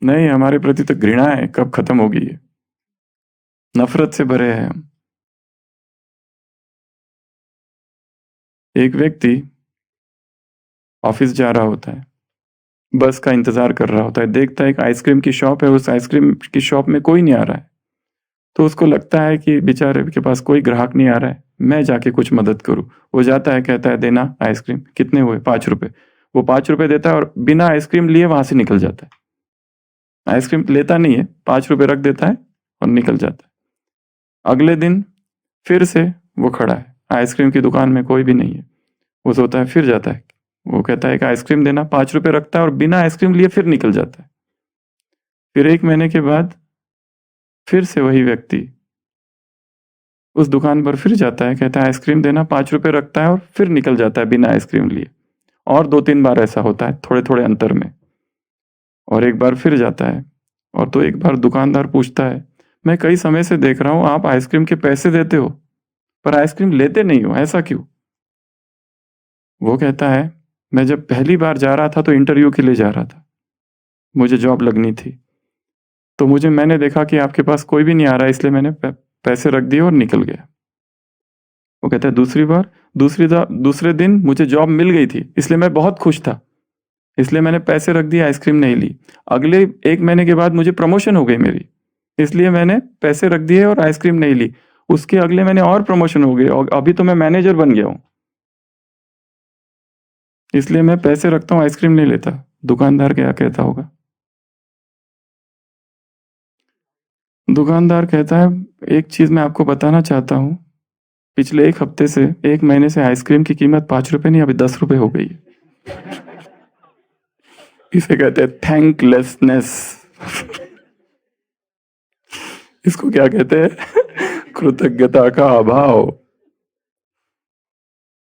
Speaker 1: नहीं, हमारे प्रति तो घृणा है, कब खत्म होगी ये? नफरत से भरे हैं हम। एक व्यक्ति ऑफिस जा रहा होता है, बस का इंतजार कर रहा होता है, देखता है एक आइसक्रीम की शॉप है, उस आइसक्रीम की शॉप में कोई नहीं आ रहा है। तो उसको लगता है कि बेचारे के पास कोई ग्राहक नहीं आ रहा है, मैं जाके कुछ मदद करूं। वो जाता है, कहता है देना आइसक्रीम, कितने हुए? 5 रुपए। वो 5 रुपए देता है और बिना आइसक्रीम लिए वहां से निकल जाता है। आइसक्रीम लेता नहीं है, 5 रुपए रख देता है और निकल जाता है। अगले दिन फिर से वो खड़ा है, आइसक्रीम की दुकान में कोई भी नहीं है। वो सोचता है, फिर जाता है, वो कहता है कि आइसक्रीम देना, 5 रुपए रखता है और बिना आइसक्रीम लिए फिर निकल जाता है। फिर 1 महीने के बाद फिर से वही व्यक्ति उस दुकान पर फिर जाता है, कहता है आइसक्रीम देना, 5 रुपए रखता है और फिर निकल जाता है बिना आइसक्रीम लिए। और 2-3 बार ऐसा होता है, थोड़े थोड़े अंतर में। और एक बार फिर जाता है, और तो एक बार दुकानदार पूछता है, मैं कई समय से देख रहा हूँ आप आइसक्रीम के पैसे देते हो पर आइसक्रीम लेते नहीं हो, ऐसा क्यों? वो कहता है, मैं जब पहली बार जा रहा था तो इंटरव्यू के लिए जा रहा था, मुझे जॉब लगनी थी। तो मैंने देखा कि आपके पास कोई भी नहीं आ रहा, इसलिए मैंने पैसे रख दिए और निकल गया। वो कहता है, दूसरी बार, दूसरे दिन मुझे जॉब मिल गई थी, इसलिए मैं बहुत खुश था, इसलिए मैंने पैसे रख दिए, आइसक्रीम नहीं ली। अगले 1 महीने के बाद मुझे प्रमोशन हो गई मेरी, इसलिए मैंने पैसे रख दिए और आइसक्रीम नहीं ली। उसके अगले महीने और प्रमोशन हो गई और अभी तो मैं मैनेजर बन गया हूँ, इसलिए मैं पैसे रखता हूँ, आइसक्रीम नहीं लेता। दुकानदार क्या कहता होगा? दुकानदार कहता है, एक चीज मैं आपको बताना चाहता हूँ, पिछले 1 हफ्ते से, 1 महीने से आइसक्रीम की कीमत 5 रुपए नहीं, अभी 10 रुपए हो गई है। इसे कहते हैं थैंकलेसनेस। इसको क्या कहते हैं? कृतज्ञता का अभाव।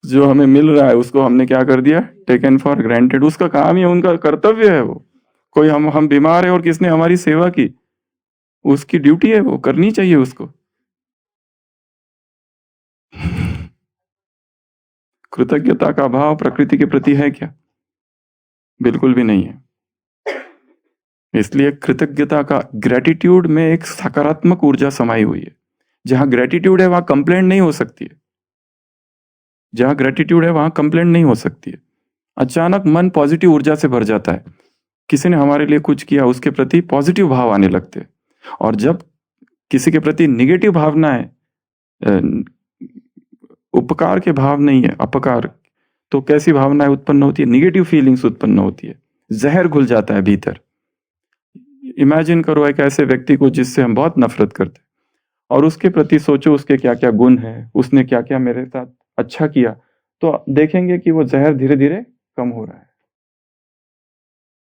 Speaker 1: जो हमें मिल रहा है उसको हमने क्या कर दिया? Taken for granted. उसका काम ही है, उनका कर्तव्य है वो। कोई हम बीमार है और किसने हमारी सेवा की, उसकी ड्यूटी है, वो करनी चाहिए उसको। कृतज्ञता का भाव प्रकृति के प्रति है क्या? बिल्कुल भी नहीं है। इसलिए कृतज्ञता का, ग्रेटिट्यूड में एक सकारात्मक ऊर्जा समाई हुई है। जहां ग्रेटिट्यूड है वहां कंप्लेंट नहीं हो सकती है, जहां ग्रेटिट्यूड है वहां कंप्लेंट नहीं हो सकती है। अचानक मन पॉजिटिव ऊर्जा से भर जाता है। किसी ने हमारे लिए कुछ किया, उसके प्रति पॉजिटिव भाव आने लगते हैं। और जब किसी के प्रति निगेटिव भावना है, उपकार के भाव नहीं है, अपकार, तो कैसी भावनाएं उत्पन्न होती है? निगेटिव फीलिंग्स उत्पन्न होती है, जहर घुल जाता है भीतर। इमेजिन करो एक ऐसे व्यक्ति को जिससे हम बहुत नफरत करते हैं, और उसके प्रति सोचो उसके क्या क्या गुण है, उसने क्या क्या मेरे साथ अच्छा किया, तो देखेंगे कि वो जहर धीरे धीरे कम हो रहा है।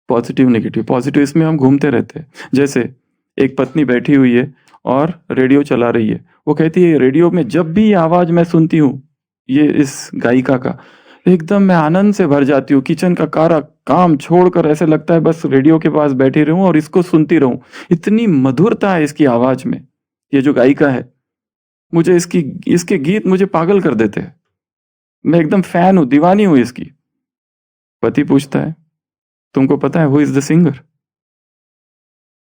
Speaker 1: पॉजिटिव नेगेटिव, पॉजिटिव, इसमें हम घूमते रहते हैं। जैसे एक पत्नी बैठी हुई है और रेडियो चला रही है, वो कहती है रेडियो में जब भी ये आवाज मैं सुनती हूँ, ये इस गायिका का, एकदम मैं आनंद से भर जाती हूँ। किचन का कारा काम छोड़कर ऐसे लगता है बस रेडियो के पास बैठी रहूं और इसको सुनती रहूं। इतनी मधुरता है इसकी आवाज में। ये जो गायिका है, मुझे इसके गीत मुझे पागल कर देते हैं। मैं एकदम फैन हूँ, दीवानी हूँ इसकी। पति पूछता है, तुमको पता है हु इज द सिंगर?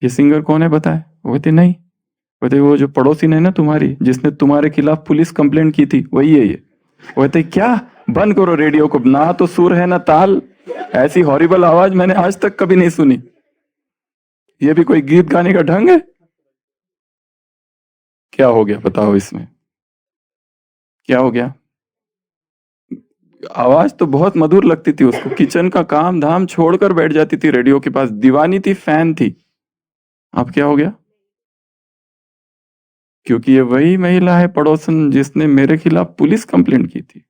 Speaker 1: ये सिंगर कौन है पता है? वो कहती नहीं। कहते वो जो पड़ोसी है ना तुम्हारी, जिसने तुम्हारे खिलाफ पुलिस कंप्लेंट की थी, वही है ये। वो कहते क्या? बंद करो रेडियो को, ना तो सुर है ना ताल, ऐसी हॉरिबल आवाज मैंने आज तक कभी नहीं सुनी। ये भी कोई गीत गाने का ढंग है? क्या हो गया बताओ इसमें? क्या हो गया? आवाज तो बहुत मधुर लगती थी उसको, किचन का काम धाम छोड़कर बैठ जाती थी रेडियो के पास, दीवानी थी, फैन थी। अब क्या हो गया? क्योंकि ये वही महिला है पड़ोसन जिसने मेरे खिलाफ पुलिस कंप्लेंट की थी।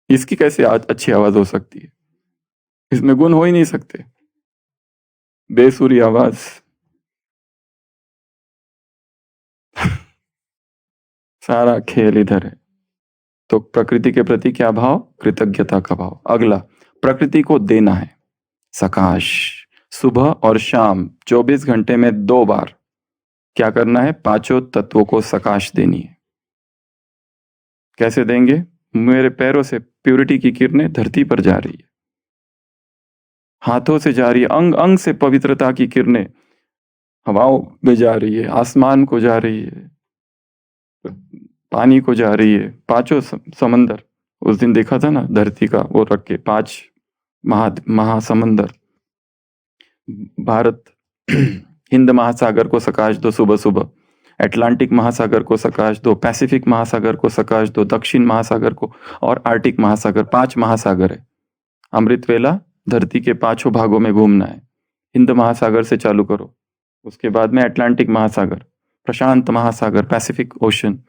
Speaker 1: इसकी कैसे अच्छी आवाज हो सकती है? इसमें गुण हो ही नहीं सकते। बेसुरी आवाज। सारा खेल इधर है। तो प्रकृति के प्रति क्या भाव? कृतज्ञता का भाव। अगला, प्रकृति को देना है सकाश। सुबह और शाम 24 घंटे में 2 बार क्या करना है? पांचों तत्वों को सकाश देनी है। कैसे देंगे? मेरे पैरों से प्यूरिटी की किरणें धरती पर जा रही है, हाथों से जा रही है, अंग अंग से पवित्रता की किरणें हवाओं में जा रही है, आसमान को जा रही है, पानी को जा रही है, पांचों समंदर। उस दिन देखा था ना धरती का वो रख के 5 महासमंदर। भारत हिंद महासागर को सकाश दो सुबह सुबह, अटलांटिक महासागर को सकाश दो, पैसिफिक महासागर को सकाश दो, दक्षिण महासागर को, और आर्टिक महासागर। 5 महासागर है। अमृत वेला धरती के 5 भागों में घूमना है। हिंद महासागर से चालू करो, उसके बाद में अटलांटिक महासागर, प्रशांत महासागर, पैसिफिक ओशन,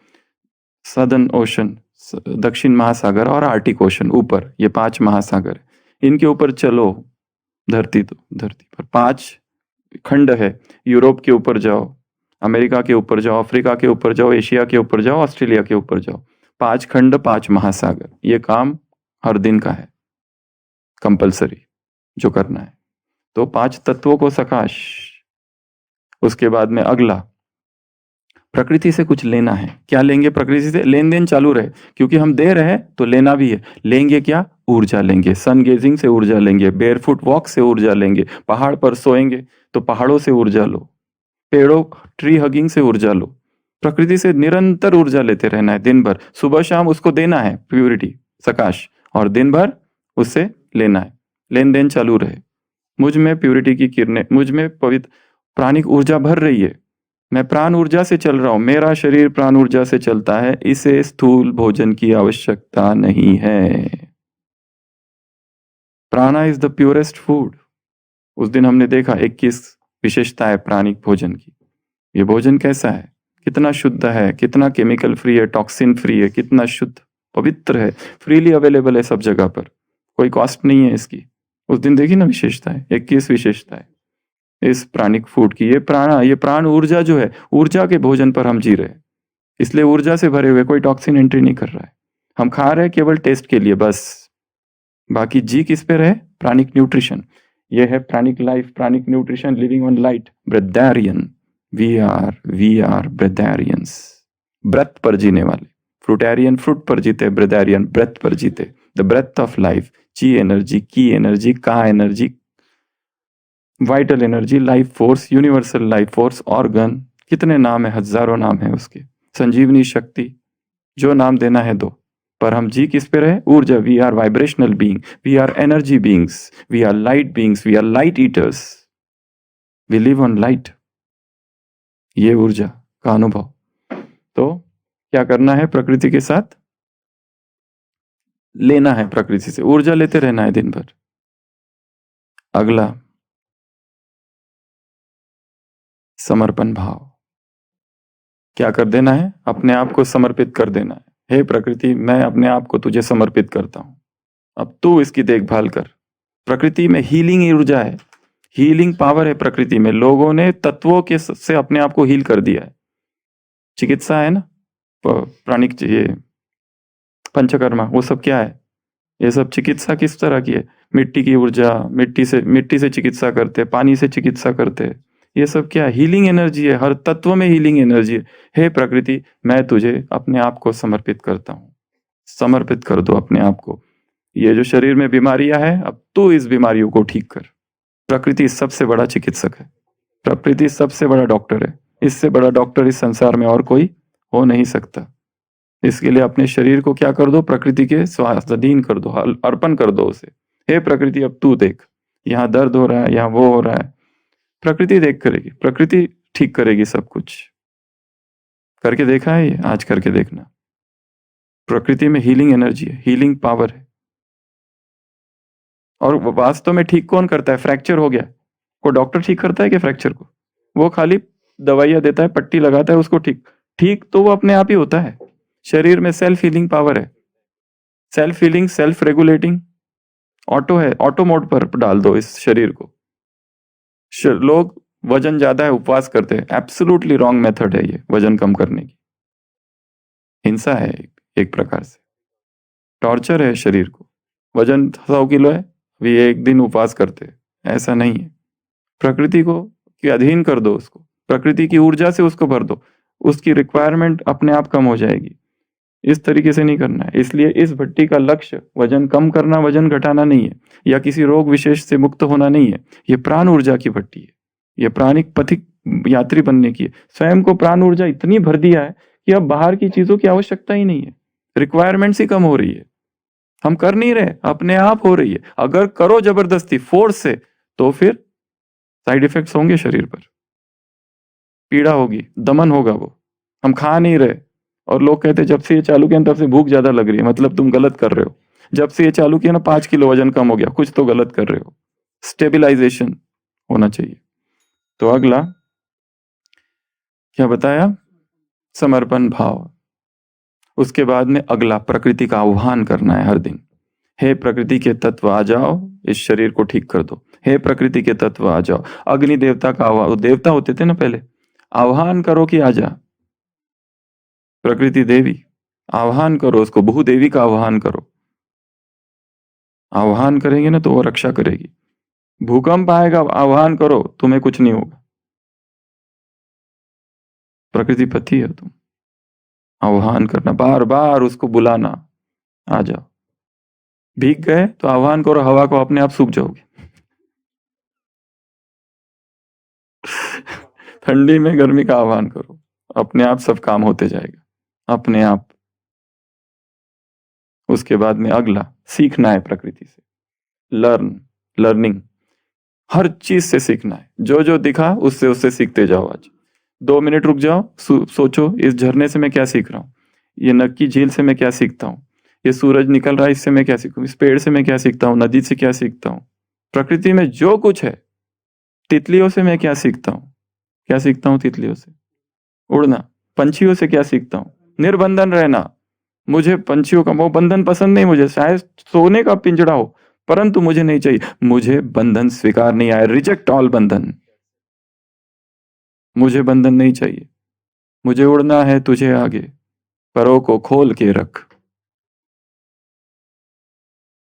Speaker 1: सदर्न ओशन, दक्षिण महासागर और आर्टिक ओशन। ऊपर ये 5 महासागर है, इनके ऊपर चलो। धरती पर 5 खंड है। यूरोप के ऊपर जाओ, अमेरिका के ऊपर जाओ, अफ्रीका के ऊपर जाओ, एशिया के ऊपर जाओ, ऑस्ट्रेलिया के ऊपर जाओ। 5 खंड, 5 महासागर। ये काम हर दिन का है, कंपलसरी जो करना है। तो 5 तत्वों को सकाश। उसके बाद में अगला, प्रकृति से कुछ लेना है। क्या लेंगे प्रकृति से? लेन देन चालू रहे, क्योंकि हम दे रहे हैं तो लेना भी है। लेंगे क्या? ऊर्जा लेंगे। सन गेजिंग से ऊर्जा लेंगे, बेयरफुट वॉक से ऊर्जा लेंगे, पहाड़ पर सोएंगे तो पहाड़ों से ऊर्जा लो, पेड़ों ट्री हगिंग से ऊर्जा लो। प्रकृति से निरंतर ऊर्जा लेते रहना है दिन भर, सुबह शाम उसको देना है प्यूरिटी, सकाश, और दिन भर उससे लेना है। लेन देन चालू रहे। मुझ में प्यूरिटी की किरणें, मुझ में पवित्र प्राणिक ऊर्जा भर रही है। मैं प्राण ऊर्जा से चल रहा हूं, मेरा शरीर प्राण ऊर्जा से चलता है। इसे स्थूल भोजन की आवश्यकता नहीं है। प्राणा इज द प्योरेस्ट फूड। उस दिन हमने देखा 21 विशेषता है प्राणिक भोजन की। ये भोजन कैसा है, कितना शुद्ध है, कितना केमिकल फ्री है, टॉक्सिन फ्री है, कितना शुद्ध पवित्र है, फ्रीली अवेलेबल है सब जगह पर, कोई कॉस्ट नहीं है इसकी। उस दिन देखी ना विशेषताएं, 21 विशेषताएं इस प्राणिक फूड की। ये प्राण ऊर्जा जो है, ऊर्जा के भोजन पर हम जी रहे हैं, इसलिए ऊर्जा से भरे हुए, कोई टॉक्सिन एंट्री नहीं कर रहा है। हम खा रहे हैं केवल टेस्ट के लिए बस। बाकी जी किस पे रहे? प्राणिक न्यूट्रिशन। ये है pranic life, pranic nutrition, living on light, breatharian. We are breatharians, breath पर जीने वाले। फ्रूटेरियन फ्रूट पर जीते, ब्रेथारियन ब्रेथ पर जीते। द ब्रेथ ऑफ लाइफ, ची एनर्जी, की एनर्जी, का energy, vital energy, life force, universal life force, organ, कितने नाम है, हजारों नाम है उसके। संजीवनी शक्ति, जो नाम देना है दो, पर हम जी किस पे रहे? ऊर्जा। We are vibrational being, we are energy beings, we are light beings, we are light eaters, we live on light. ये ऊर्जा का अनुभव। तो क्या करना है? प्रकृति के साथ लेना है, प्रकृति से ऊर्जा लेते रहना है दिन भर। अगला, समर्पण भाव। क्या कर देना है? अपने आप को समर्पित कर देना है। हे प्रकृति, मैं अपने आप को तुझे समर्पित करता हूं, अब तू इसकी देखभाल कर। प्रकृति में हीलिंग ऊर्जा है, हीलिंग पावर है प्रकृति में। लोगों ने तत्वों के से अपने आप को हील कर दिया है। चिकित्सा है ना, प्राणिक, ये पंचकर्मा, वो सब क्या है? ये सब चिकित्सा किस तरह की है? मिट्टी की ऊर्जा, मिट्टी से चिकित्सा करते, पानी से चिकित्सा करते। ये सब क्या? हीलिंग एनर्जी है, हर तत्व में हीलिंग एनर्जी है। हे प्रकृति, मैं तुझे अपने आप को समर्पित करता हूँ। समर्पित कर दो अपने आप को। ये जो शरीर में बीमारियां है, अब तू इस बीमारियों को ठीक कर। प्रकृति सबसे बड़ा चिकित्सक है, प्रकृति सबसे बड़ा डॉक्टर है। इससे बड़ा डॉक्टर इस संसार में और कोई हो नहीं सकता। इसके लिए अपने शरीर को क्या कर दो? प्रकृति के स्वाधीन कर दो, अर्पण कर दो उसे। हे प्रकृति, अब तू देख, यहाँ दर्द हो रहा है, यहाँ वो हो रहा है, प्रकृति देख करेगी, प्रकृति ठीक करेगी सब कुछ। करके देखा है ये? आज करके देखना। प्रकृति में हीलिंग एनर्जी है, हीलिंग पावर है। और वास्तव में ठीक कौन करता है? फ्रैक्चर हो गया, को डॉक्टर ठीक करता है कि फ्रैक्चर को? वो खाली दवाइयां देता है, पट्टी लगाता है, उसको ठीक ठीक तो वो अपने आप ही होता है। शरीर में सेल्फ हीलिंग पावर है, self healing, self regulating, auto है। ऑटो मोड पर डाल दो इस शरीर को। लोग वजन ज्यादा है उपवास करते हैं, एब्सोल्युटली रॉन्ग मेथड है ये वजन कम करने की। हिंसा है एक प्रकार से, टॉर्चर है शरीर को। वजन 100 किलो है, अभी एक दिन उपवास करते हैं, ऐसा नहीं है। प्रकृति को के अधीन कर दो उसको, प्रकृति की ऊर्जा से उसको भर दो, उसकी रिक्वायरमेंट अपने आप कम हो जाएगी। इस तरीके से नहीं करना है। इसलिए इस भट्टी का लक्ष्य वजन कम करना, वजन घटाना नहीं है, या किसी रोग विशेष से मुक्त होना नहीं है। ये प्राण ऊर्जा की भट्टी है, ये प्राणिक पथिक यात्री बनने की है। स्वयं को प्राण ऊर्जा इतनी भर दिया है कि अब बाहर की चीजों की आवश्यकता ही नहीं है, रिक्वायरमेंट्स ही कम हो रही है। हम कर नहीं रहे, अपने आप हो रही है। अगर करो जबरदस्ती फोर्स से तो फिर साइड इफेक्ट्स होंगे, शरीर पर पीड़ा होगी, दमन होगा। वो हम खा नहीं रहे और लोग कहते हैं जब से ये चालू किया तब से भूख ज्यादा लग रही है, मतलब तुम गलत कर रहे हो। जब से ये चालू किया ना 5 किलो वजन कम हो गया, कुछ तो गलत कर रहे हो। स्टेबिलाईजेशन होना चाहिए। तो अगला क्या बताया? समर्पण भाव। उसके बाद में अगला प्रकृति का आह्वान करना है हर दिन। हे प्रकृति के तत्व आ जाओ, इस शरीर को ठीक कर दो। हे प्रकृति के तत्व आ जाओ। अग्नि देवता का आह्वान, वो देवता होते थे ना पहले, आह्वान करो कि आ जा। प्रकृति देवी, आह्वान करो उसको, भूदेवी का आह्वान करो। आह्वान करेंगे ना तो वो रक्षा करेगी। भूकंप आएगा, आह्वान करो, तुम्हें कुछ नहीं होगा। प्रकृति पति है तुम। आह्वान करना, बार बार उसको बुलाना, आ जाओ। भीग गए तो आह्वान करो हवा को, अपने आप सूख जाओगे। ठंडी में गर्मी का आह्वान करो, अपने आप सब काम होते जाएगा, अपने आप। उसके बाद में अगला सीखना है प्रकृति से। लर्निंग, हर चीज से सीखना है। जो जो दिखा उससे उससे सीखते जाओ। आज 2 मिनट रुक जाओ, सोचो इस झरने से मैं क्या सीख रहा हूँ, ये नद की झील से मैं क्या सीखता हूँ, ये सूरज निकल रहा है इससे मैं क्या सीखूं, इस पेड़ से मैं क्या सीखता हूँ, नदी से क्या सीखता हूँ, प्रकृति में जो कुछ है। तितलियों से मैं क्या सीखता हूँ, क्या सीखता हूँ तितलियों से? उड़ना। पंछियों से क्या सीखता हूँ? निर्बंधन रहना। मुझे पंछियों का वो बंधन पसंद नहीं, मुझे शायद सोने का पिंजड़ा हो परंतु मुझे नहीं चाहिए। मुझे बंधन स्वीकार नहीं आया, रिजेक्ट ऑल बंधन। मुझे बंधन नहीं चाहिए, मुझे उड़ना है तुझे आगे, परों को खोल के रख।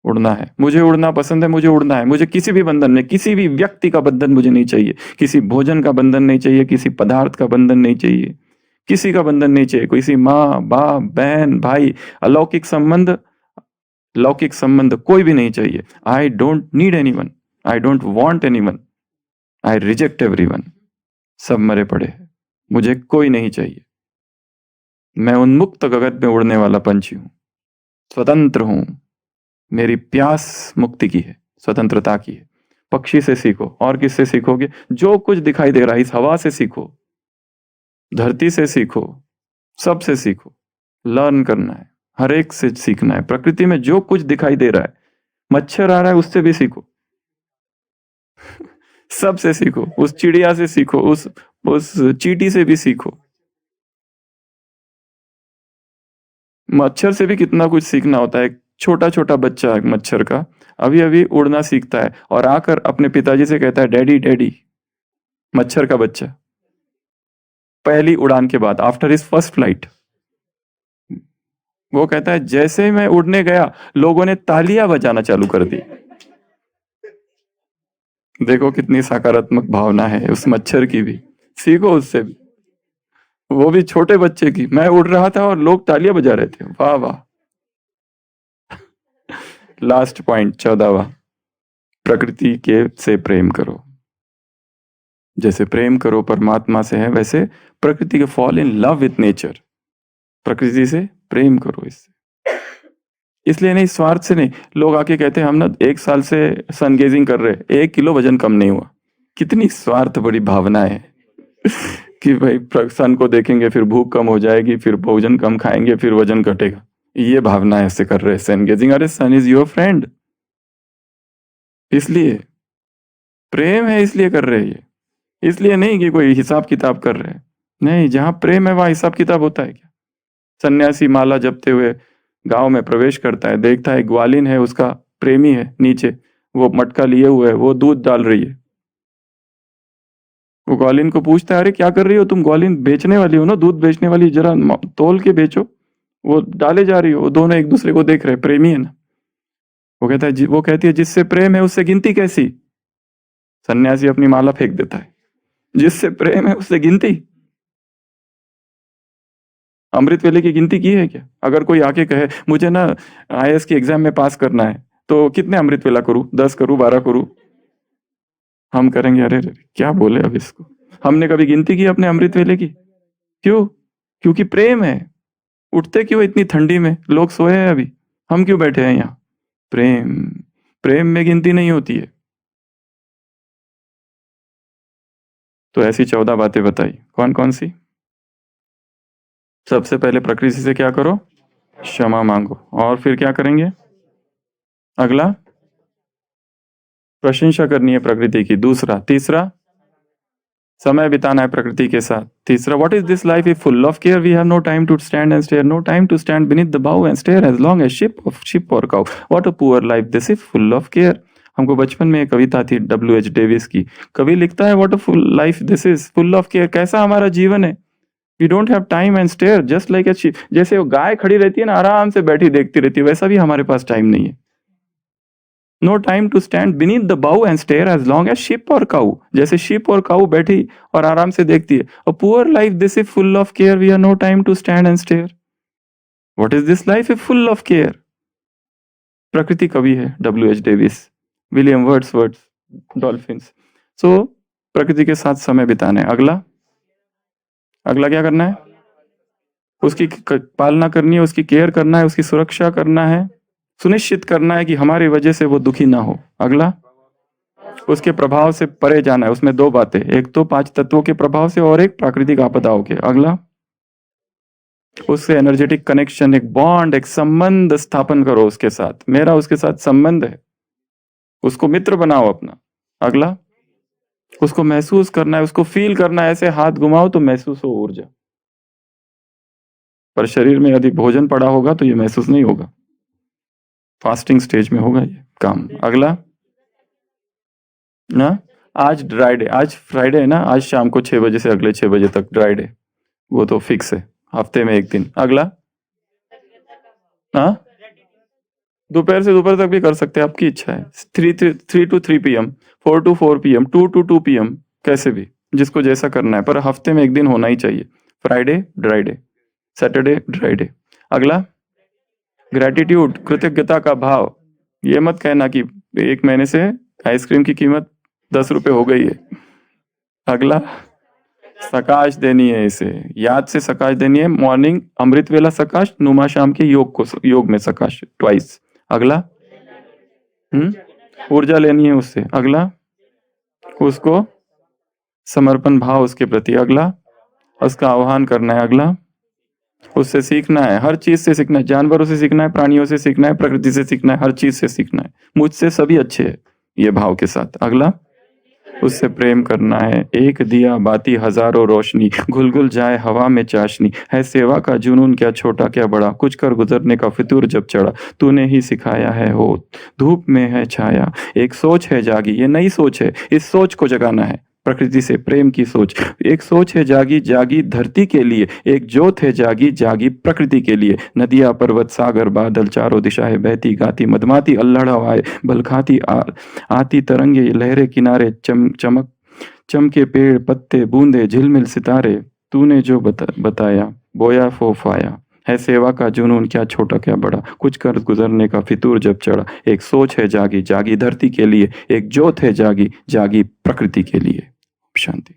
Speaker 1: उड़ना है, मुझे उड़ना पसंद है, मुझे उड़ना है। मुझे किसी भी बंधन में, किसी भी व्यक्ति का बंधन मुझे नहीं चाहिए, किसी भोजन का बंधन नहीं चाहिए, किसी पदार्थ का बंधन नहीं चाहिए, किसी का बंधन नहीं चाहिए। किसी माँ बाप बहन भाई, अलौकिक संबंध लौकिक संबंध कोई भी नहीं चाहिए। I don't need any one, I don't want any one, I reject every one. सब मरे पड़े हैं, मुझे कोई नहीं चाहिए। मैं उन्मुक्त गगन में उड़ने वाला पंछी हूं, स्वतंत्र हूं। मेरी प्यास मुक्ति की है, स्वतंत्रता की है। पक्षी से सीखो, और किससे सीखोगे? जो कुछ दिखाई दे रहा है इस हवा से सीखो, धरती से सीखो, सबसे सीखो। लर्न करना है, हर एक से सीखना है। प्रकृति में जो कुछ दिखाई दे रहा है, मच्छर आ रहा है उससे भी सीखो, सबसे सीखो। उस चिड़िया से सीखो, उस चींटी से भी सीखो। मच्छर से भी कितना कुछ सीखना होता है। छोटा छोटा बच्चा मच्छर का अभी अभी उड़ना सीखता है और आकर अपने पिताजी से कहता है डैडी डैडी। मच्छर का बच्चा पहली उड़ान के बाद, आफ्टर हिज फर्स्ट फ्लाइट, वो कहता है जैसे ही मैं उड़ने गया लोगों ने तालियां बजाना चालू कर दी। देखो कितनी सकारात्मक भावना है उस मच्छर की भी, सीखो उससे भी। वो भी छोटे बच्चे की, मैं उड़ रहा था और लोग तालियां बजा रहे थे, वाह वाह। लास्ट पॉइंट 14वां, प्रकृति के से प्रेम करो। जैसे प्रेम करो परमात्मा से है, वैसे प्रकृति के fall in love with nature. प्रकृति से प्रेम करो, इससे, इसलिए नहीं, स्वार्थ से नहीं। लोग आके कहते हैं हम ना 1 साल से सन गेजिंग कर रहे, 1 किलो वजन कम नहीं हुआ। कितनी स्वार्थ बड़ी भावना है कि भाई सन को देखेंगे फिर भूख कम हो जाएगी, फिर भोजन कम खाएंगे, फिर वजन घटेगा। ये भावना ऐसे कर रहे सन गेजिंग। अरे सन इज योर फ्रेंड, इसलिए प्रेम है, इसलिए कर रहे ये, इसलिए नहीं कि कोई हिसाब किताब कर रहे हैं। नहीं, जहां प्रेम है वहां हिसाब किताब होता है क्या? सन्यासी माला जपते हुए गांव में प्रवेश करता है, देखता है ग्वालिन है, उसका प्रेमी है नीचे, वो मटका लिए हुए है, वो दूध डाल रही है। वो ग्वालिन को पूछता है अरे क्या कर रही हो तुम? ग्वालिन बेचने वाली हो ना, दूध बेचने वाली, जरा तोल के बेचो। वो डाले जा रही हो, वो दोनों एक दूसरे को देख रहे, प्रेमी है ना। वो कहता है वो कहती है जिससे प्रेम है उससे गिनती कैसी? सन्यासी अपनी माला फेंक देता है, जिससे प्रेम है उससे गिनती। अमृत वेले की गिनती की है क्या? अगर कोई आके कहे मुझे ना आईएएस की एग्जाम में पास करना है, तो कितने अमृत वेला करूं? 10 करूं, 12 करूं? हम करेंगे अरे रे, क्या बोले अब इसको। हमने कभी गिनती की अपने अमृत वेले की? क्यों? क्योंकि प्रेम है। उठते क्यों इतनी ठंडी में? लोग सोए हैं अभी, हम क्यों बैठे हैं यहाँ? प्रेम, प्रेम में गिनती नहीं होती है। तो ऐसी 14 बातें बताई, कौन कौन सी? सबसे पहले प्रकृति से क्या करो? क्षमा मांगो। और फिर क्या करेंगे? अगला, प्रशंसा करनी है प्रकृति की। दूसरा, तीसरा, समय बिताना है प्रकृति के साथ। तीसरा, what is this life if full of care, we have no time to stand and stare, no time to stand beneath the bough and stare as long as sheep और cow, what a poor life this is full of care. हमको बचपन में एक कविता थी W H डेविस की। कवि लिखता है what a full life this is full of care. कैसा हमारा जीवन है? We don't have time and stare just like a ship. जैसे वो गाय खड़ी रहती है ना, आराम से बैठी देखती रहती है, वैसा भी हमारे पास टाइम नहीं है। No time to stand beneath the bough and stare as long as sheep और काउ। जैसे शिप और काउ बैठी और आराम से देखती है। A poor life this is full of care, we have no time to stand and stare. What is this life is full of care? प्रकृति कवि है W H Davies, William Wordsworth, dolphins. So प्रकृति के साथ समय बिताना है। अगला, अगला क्या करना है? उसकी पालना करनी है, उसकी केयर करना है, उसकी सुरक्षा करना है, सुनिश्चित करना है कि हमारी वजह से वो दुखी ना हो। अगला, उसके प्रभाव से परे जाना है। उसमें दो बातें, एक तो 5 तत्वों के प्रभाव से और एक प्राकृतिक आपदाओं के। अगला, उससे एनर्जेटिक कनेक्शन, एक बॉन्ड, एक संबंध स्थापन करो उसके साथ। मेरा उसके साथ संबंध है, उसको मित्र बनाओ अपना। अगला, उसको महसूस करना है, उसको फील करना है, ऐसे हाथ घुमाओ तो महसूस हो ऊर्जा। पर शरीर में यदि भोजन पड़ा होगा तो ये महसूस नहीं होगा, फास्टिंग स्टेज में होगा ये काम। अगला ना, आज ड्राई डे, आज फ्राइडे है ना, आज शाम को 6 बजे से अगले 6 बजे तक ड्राई डे, वो तो फिक्स है, हफ्ते में एक दिन। अगला, हाँ, दोपहर से दोपहर तक भी कर सकते हैं, आपकी इच्छा है। 3 to 3 PM, 4 to 4 PM, 2 to 2 PM, कैसे भी, जिसको जैसा करना है, पर हफ्ते में एक दिन होना ही चाहिए। Friday dry day, Saturday dry day. अगला, ग्रेटिट्यूड, कृतज्ञता का भाव। ये मत कहना कि 1 महीने से आइसक्रीम की कीमत 10 रुपए हो गई है। अगला, सकाश देनी है, इसे याद से सकाश देनी है। मॉर्निंग अमृत वेला सकाश, नुमा शाम के योग को, योग में सकाश ट्वाइस। अगला, ऊर्जा लेनी है उससे। अगला, उसको समर्पण भाव उसके प्रति। अगला, उसका आह्वान करना है। अगला, उससे सीखना है, हर चीज से सीखना है, जानवरों से सीखना है, प्राणियों से सीखना है, प्रकृति से सीखना है, हर चीज से सीखना है। मुझसे सभी अच्छे है, ये भाव के साथ। अगला, उससे प्रेम करना है। एक दिया बाती हजारों रोशनी, घुल घुल जाए हवा में चाशनी, है सेवा का जुनून क्या छोटा क्या बड़ा, कुछ कर गुजरने का फितूर जब चढ़ा, तूने ही सिखाया है हो, धूप में है छाया, एक सोच है जागी। ये नई सोच है, इस सोच को जगाना है, प्रकृति से प्रेम की सोच। एक सोच है जागी, जागी धरती के लिए, एक जोत है जागी, जागी प्रकृति के लिए। नदियां पर्वत सागर बादल चारों दिशाएं बहती गाती, मधमाती अल्हड़ हवाएं बलखाती आती तरंगे लहरें किनारे, चमक चमके पेड़ पत्ते बूंदे झिलमिल सितारे, तूने जो बताया बोया फोफाया, है सेवा का जुनून क्या छोटा क्या बड़ा, कुछ कर गुजरने का फितूर जब चढ़ा, एक सोच है जागी, जागी धरती के लिए, एक जोत है जागी, जागी प्रकृति के लिए। शांति।